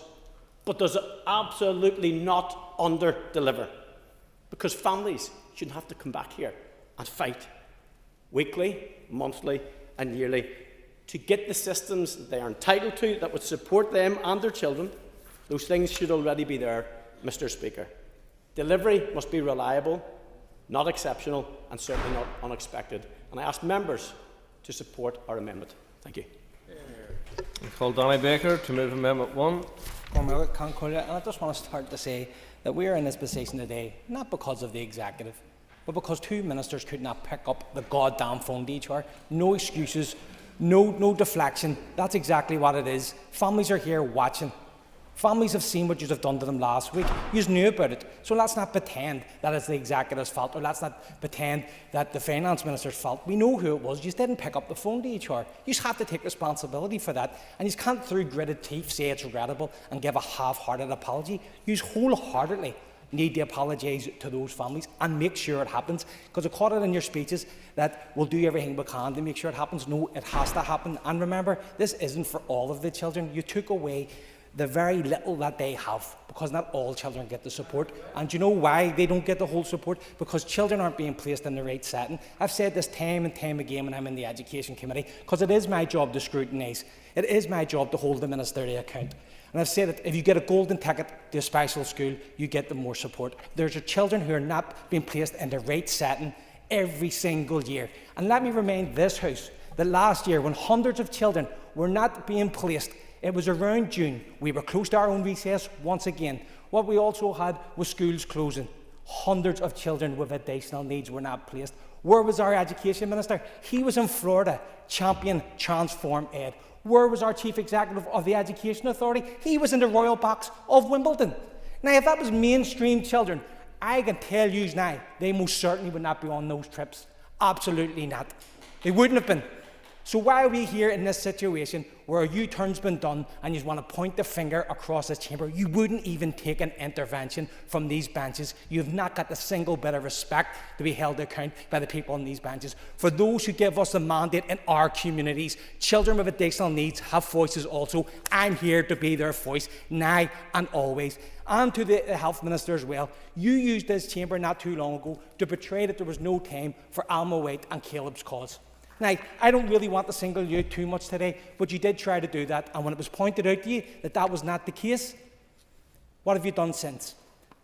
but does absolutely not under-deliver. Because families shouldn't have to come back here and fight weekly, monthly and yearly to get the systems that they are entitled to that would support them and their children. Those things should already be there, Mr. Speaker. Delivery must be reliable, not exceptional, and certainly not unexpected. And I ask members to support our amendment. Thank you. I call Donny Baker to move Amendment 1. And I just want to start to say that we are in this position today not because of the executive, but because two ministers could not pick up the goddamn phone to each other. No excuses, no deflection. That's exactly what it is. Families are here watching. Families have seen what you have done to them last week. You knew about it. So let's not pretend that it's the executive's fault, or let's not pretend that the finance minister's fault. We know who it was. You just didn't pick up the phone to each other. You just have to take responsibility for that. And you can't, through gritted teeth, say it's regrettable and give a half-hearted apology. You wholeheartedly need to apologise to those families and make sure it happens. Because I caught it in your speeches that we'll do everything we can to make sure it happens. No, it has to happen. And remember, this isn't for all of the children. You took away the very little that they have, because not all children get the support. And do you know why they don't get the whole support? Because children aren't being placed in the right setting. I've said this time and time again when I'm in the Education Committee, because it is my job to scrutinise. It is my job to hold the Minister to account. And I've said that if you get a golden ticket to a special school, you get the more support. There's children who are not being placed in the right setting every single year. And let me remind this House that last year, when hundreds of children were not being placed, it was around June. We were close to our own recess once again. What we also had was schools closing. Hundreds of children with additional needs were not placed. Where was our Education Minister? He was in Florida, championing Transform Ed. Where was our Chief Executive of the Education Authority? He was in the Royal Box of Wimbledon. Now, if that was mainstream children, I can tell you now, they most certainly would not be on those trips. Absolutely not. They wouldn't have been. So why are we here in this situation where a U-turn's been done and you want to point the finger across this chamber? You wouldn't even take an intervention from these benches. You've not got a single bit of respect to be held to account by the people on these benches. For those who give us the mandate in our communities, children with additional needs have voices also. I'm here to be their voice now and always. And to the Health Minister as well, you used this chamber not too long ago to portray that there was no time for Alma White and Caleb's cause. Now, I don't really want to single you out too much today, but you did try to do that, and when it was pointed out to you that that was not the case, what have you done since?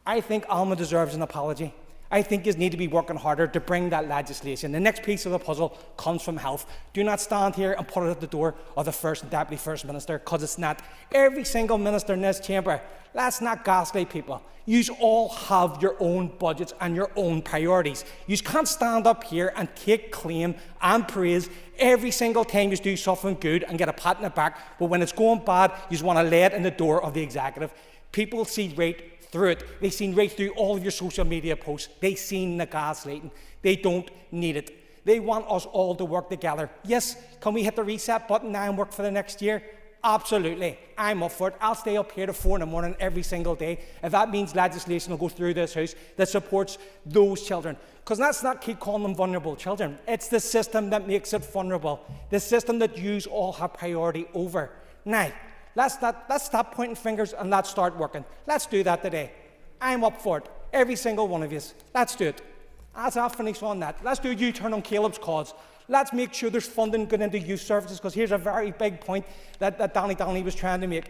I think Alma deserves an apology. I think you need to be working harder to bring that legislation. The next piece of the puzzle comes from health. Do not stand here and put it at the door of the First and Deputy First Minister, because it's not. Every single minister in this chamber, let's not gaslight people. You all have your own budgets and your own priorities. You can't stand up here and take claim and praise every single time you do something good and get a pat on the back, but when it's going bad, you just want to lay it in the door of the executive. People see right through it. They've seen right through all of your social media posts. They've seen the gaslighting. They don't need it. They want us all to work together. Yes, can we hit the reset button now and work for the next year? absolutely, I'm up for it. I'll stay up here to 4 in the morning every single day if that means legislation will go through this House that supports those children. Because let's not keep calling them vulnerable children. It's the system that makes it vulnerable, the system that you all have priority over. Now, let's stop pointing fingers and let's start working. Let's do that today. I'm up for it. Every single one of you. Let's do it. As I finish on that, let's do a U-turn on Caleb's cause. Let's make sure there's funding going into youth services, because here's a very big point that Danny was trying to make.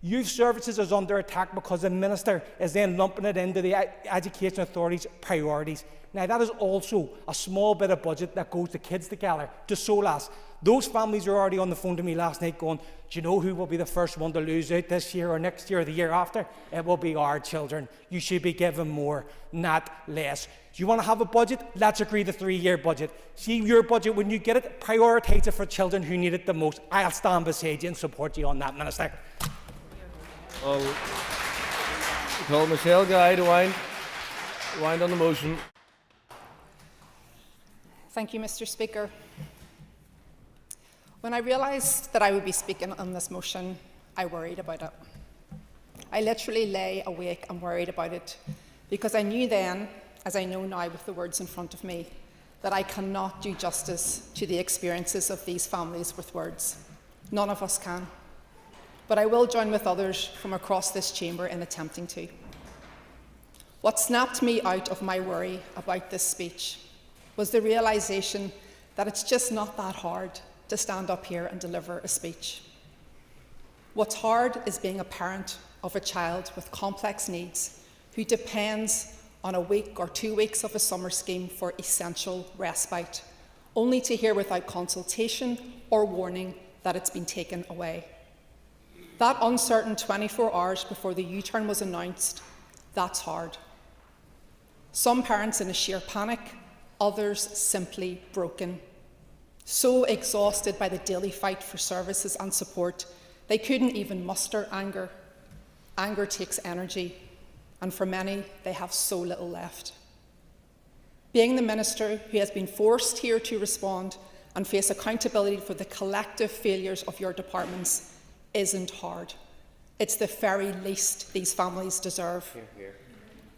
Youth services is under attack because the minister is then lumping it into the Education Authority's priorities. Now, that is also a small bit of budget that goes to Kids Together, to SOLAS. Those families are already on the phone to me last night going, do you know who will be the first one to lose out this year or next year or the year after? It will be our children. You should be given more, not less. Do you want to have a budget? Let's agree the 3-year budget. See your budget, when you get it, prioritise it for children who need it the most. I'll stand beside you and support you on that, Minister. Well, call Michelle Guy to wind on the motion. Thank you, Mr. Speaker. When I realised that I would be speaking on this motion, I worried about it. I literally lay awake and worried about it, because I knew then, as I know now with the words in front of me, that I cannot do justice to the experiences of these families with words. None of us can. But I will join with others from across this chamber in attempting to. What snapped me out of my worry about this speech was the realisation that it's just not that hard to stand up here and deliver a speech. What's hard is being a parent of a child with complex needs who depends on a week or 2 weeks of a summer scheme for essential respite, only to hear without consultation or warning that it's been taken away. That uncertain 24 hours before the U-turn was announced, that's hard. Some parents in a sheer panic, others simply broken. So exhausted by the daily fight for services and support, they couldn't even muster anger. Anger takes energy, and for many, they have so little left. Being the minister who has been forced here to respond and face accountability for the collective failures of your departments isn't hard. It's the very least these families deserve. Hear, hear.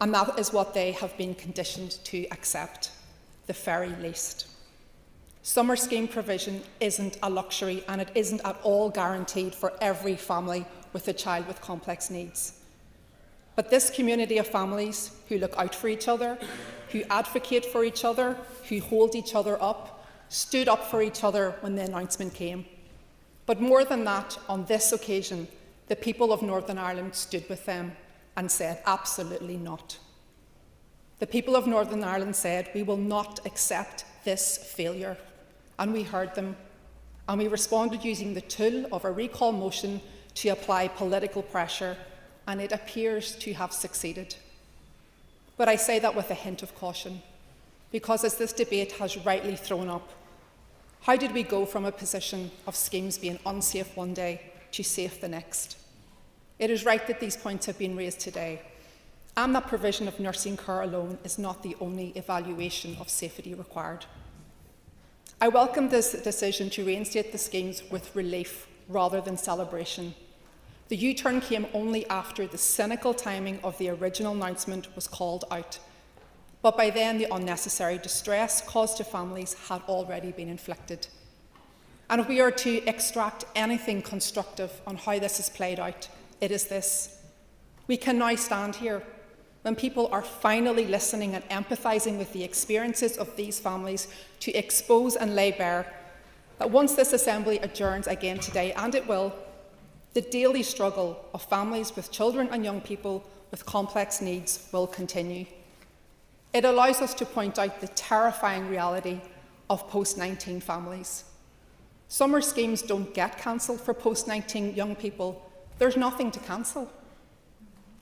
And that is what they have been conditioned to accept, the very least. Summer scheme provision isn't a luxury, and it isn't at all guaranteed for every family with a child with complex needs. But this community of families who look out for each other, who advocate for each other, who hold each other up, stood up for each other when the announcement came. But more than that, on this occasion, the people of Northern Ireland stood with them and said, absolutely not. The people of Northern Ireland said, we will not accept this failure. And we heard them, and we responded using the tool of a recall motion to apply political pressure, and it appears to have succeeded. But I say that with a hint of caution, because as this debate has rightly thrown up, how did we go from a position of schemes being unsafe one day to safe the next? It is right that these points have been raised today, and that provision of nursing care alone is not the only evaluation of safety required. I welcome this decision to reinstate the schemes with relief rather than celebration. The U-turn came only after the cynical timing of the original announcement was called out. But by then, the unnecessary distress caused to families had already been inflicted. And if we are to extract anything constructive on how this is played out, it is this. We can now stand here when people are finally listening and empathising with the experiences of these families to expose and lay bare that once this Assembly adjourns again today, and it will, the daily struggle of families with children and young people with complex needs will continue. It allows us to point out the terrifying reality of post-19 families. Summer schemes don't get cancelled for post-19 young people. There's nothing to cancel.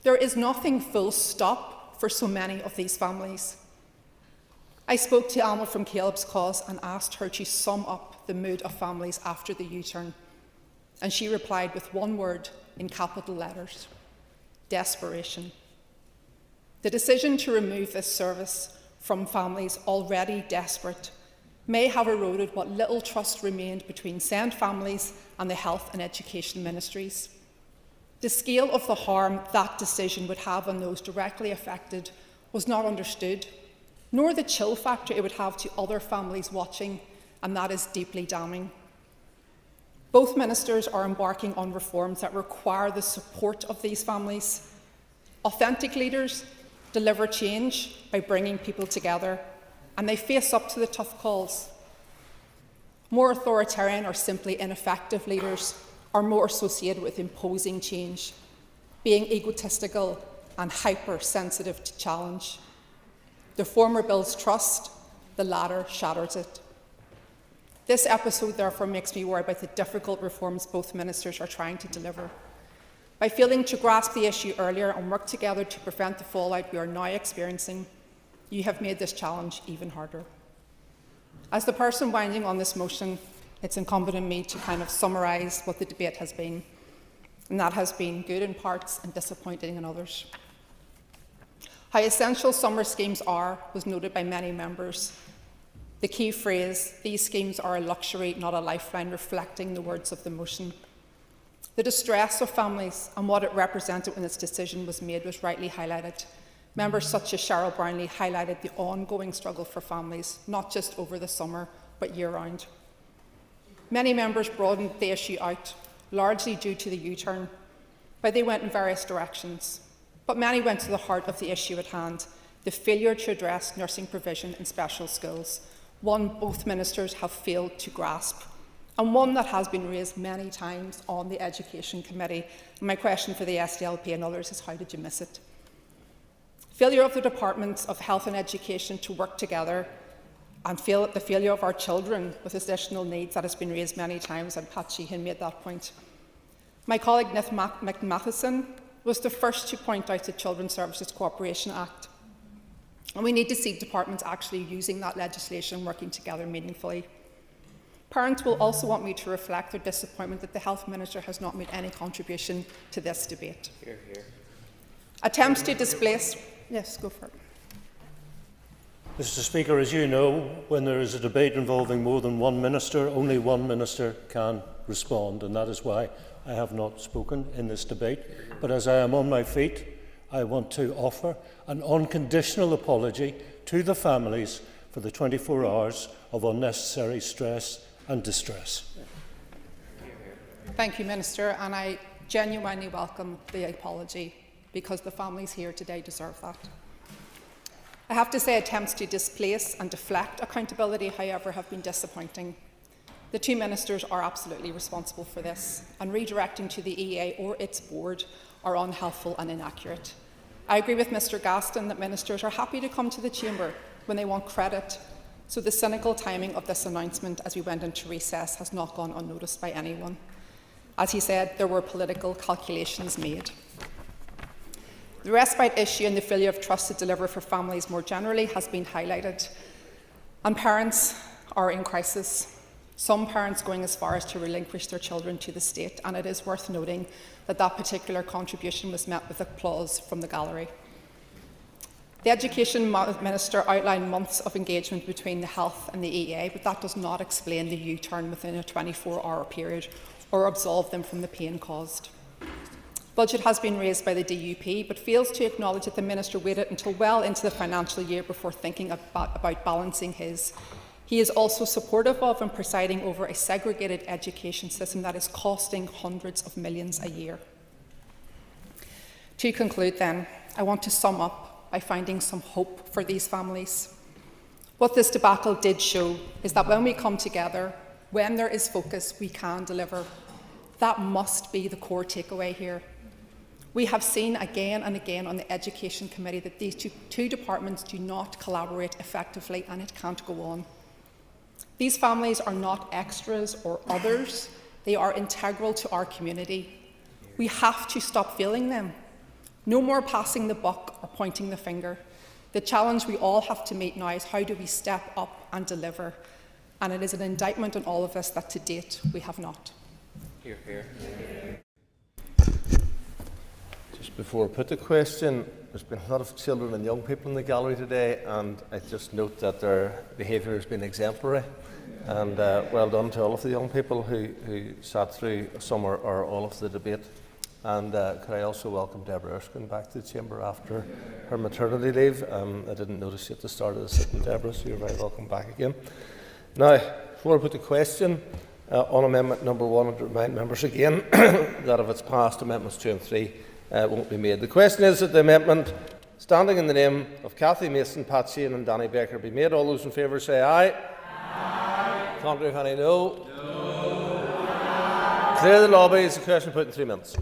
There is nothing full stop for so many of these families. I spoke to Alma from Caleb's Cause and asked her to sum up the mood of families after the U-turn. And she replied with one word in capital letters: desperation. The decision to remove this service from families already desperate may have eroded what little trust remained between SEND families and the health and education ministries. The scale of the harm that decision would have on those directly affected was not understood, nor the chill factor it would have to other families watching, and that is deeply damning. Both ministers are embarking on reforms that require the support of these families. Authentic leaders deliver change by bringing people together, and they face up to the tough calls. More authoritarian or simply ineffective leaders are more associated with imposing change, being egotistical and hypersensitive to challenge. The former builds trust, the latter shatters it. This episode therefore makes me worry about the difficult reforms both ministers are trying to deliver. By failing to grasp the issue earlier and work together to prevent the fallout we are now experiencing, you have made this challenge even harder. As the person winding on this motion, it's incumbent on me to kind of summarise what the debate has been, and that has been good in parts and disappointing in others. How essential summer schemes are was noted by many members. The key phrase, "these schemes are a luxury, not a lifeline," reflecting the words of the motion. The distress of families and what it represented when this decision was made was rightly highlighted. Members such as Cheryl Brownlee highlighted the ongoing struggle for families, not just over the summer, but year-round. Many members broadened the issue out, largely due to the U-turn, but they went in various directions. But many went to the heart of the issue at hand, the failure to address nursing provision in special schools, one both ministers have failed to grasp, and one that has been raised many times on the Education Committee. And my question for the SDLP and others is, how did you miss it? Failure of the Departments of Health and Education to work together, and the failure of our children with additional needs that has been raised many times, and Pat Sheehan made that point. My colleague Nith McMatheson was the first to point out the Children's Services Cooperation Act. And we need to see departments actually using that legislation, working together meaningfully. Parents will also want me to reflect their disappointment that the Health Minister has not made any contribution to this debate. Hear, hear. Attempts to displace... Yes, go for it. Mr. Speaker, as you know, when there is a debate involving more than one minister, only one minister can respond, and that is why I have not spoken in this debate. But as I am on my feet, I want to offer an unconditional apology to the families for the 24 hours of unnecessary stress and distress. Thank you, Minister, and I genuinely welcome the apology, because the families here today deserve that. I have to say attempts to displace and deflect accountability, however, have been disappointing. The two ministers are absolutely responsible for this, and redirecting to the EA or its board are unhelpful and inaccurate. I agree with Mr Gaston that ministers are happy to come to the Chamber when they want credit, so the cynical timing of this announcement as we went into recess has not gone unnoticed by anyone. As he said, there were political calculations made. The respite issue and the failure of trust to deliver for families more generally has been highlighted, and parents are in crisis. Some parents going as far as to relinquish their children to the state, and it is worth noting that that particular contribution was met with applause from the gallery. The Education Minister outlined months of engagement between the Health and the EA, but that does not explain the U-turn within a 24-hour period or absolve them from the pain caused. Budget has been raised by the DUP, but fails to acknowledge that the Minister waited until well into the financial year before thinking about balancing his. He is also supportive of and presiding over a segregated education system that is costing hundreds of millions a year. To conclude then, I want to sum up by finding some hope for these families. What this debacle did show is that when we come together, when there is focus, we can deliver. That must be the core takeaway here. We have seen again and again on the Education Committee that these two departments do not collaborate effectively, and it can't go on. These families are not extras or others. They are integral to our community. We have to stop failing them. No more passing the buck or pointing the finger. The challenge we all have to meet now is, how do we step up and deliver? And it is an indictment on all of us that to date we have not. Hear, hear. before I put the question, there's been a lot of children and young people in the gallery today, and I just note that their behaviour has been exemplary. And well done to all of the young people who sat through some or all of the debate. And could I also welcome Deborah Erskine back to the Chamber after her maternity leave. I didn't notice you at the start of the sitting, Deborah, so you're very welcome back again. Now, before I put the question on Amendment number 1, I remind members again that if it's passed, Amendments 2 and 3 won't be made. The question is that the amendment standing in the name of Cathy Mason, Pat Sheehan and Danny Baker be made. All those in favour say aye. Aye. Contrary, if any, no. No. Clear the lobby. Is the question put in 3 minutes?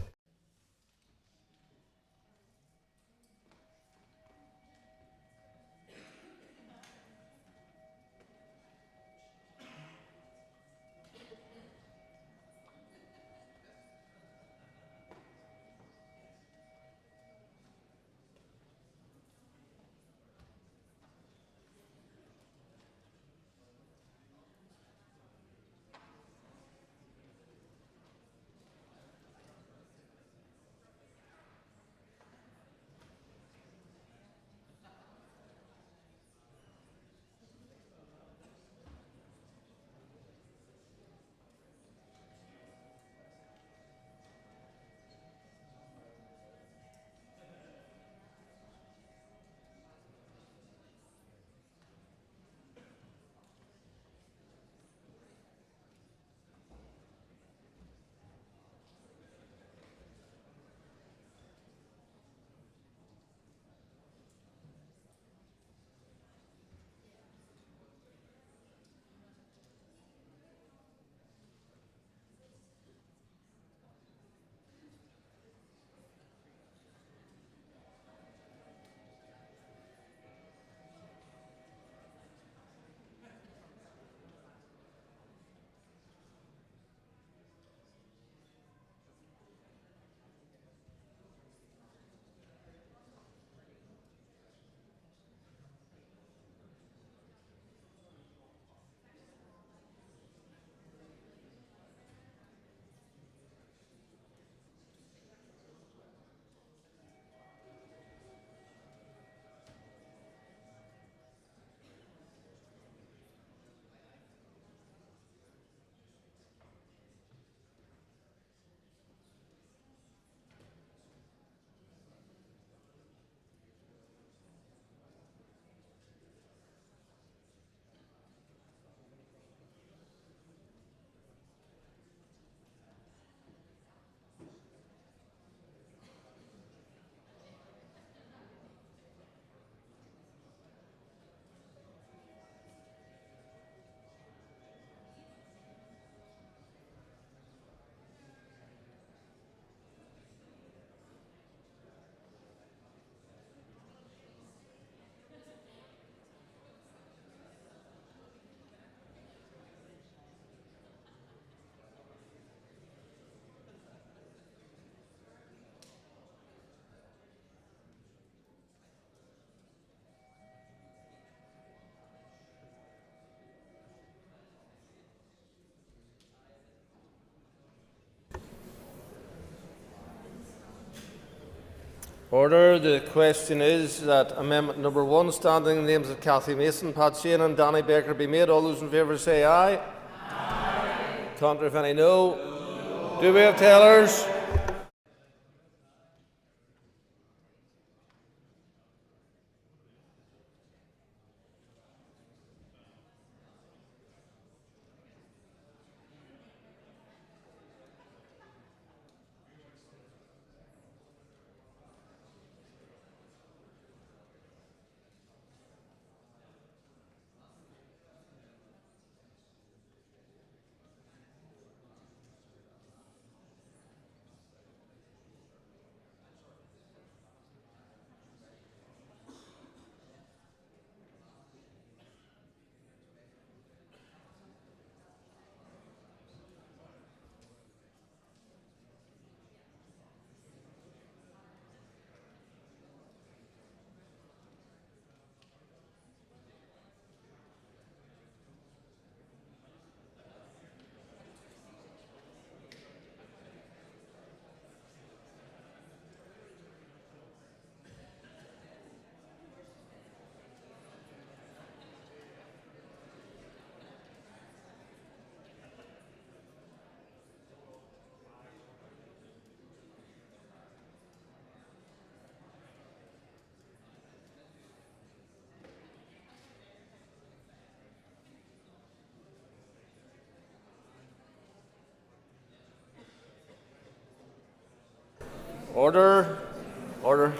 Order. The question is that Amendment number 1, standing in the names of Cathy Mason, Pat Sheehan and Danny Baker be made. All those in favour say aye. Aye. Contrary, if any, no. No. Do we have tellers? Order. Order.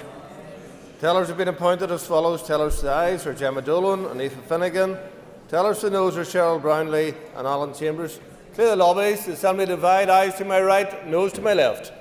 Tellers have been appointed as follows. Tellers for the ayes are Gemma Dolan and Aoife Finnegan. Tellers for the noes are Cheryl Brownlee and Alan Chambers. Clear the lobbies. The Assembly divide. Ayes to my right, noes to my left.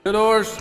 The doors.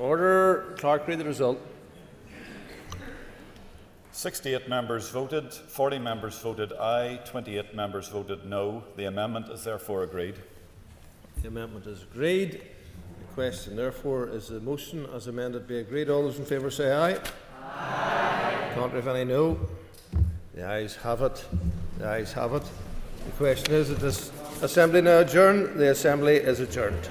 Order. Clerk, read the result. 68 members voted, 40 members voted aye, 28 members voted no. The amendment is therefore agreed. The amendment is agreed. The question, therefore, is the motion as amended be agreed. All those in favour say aye. Aye. Contrary, if any, no. The ayes have it. The ayes have it. The question is, that this Assembly now adjourned? The Assembly is adjourned.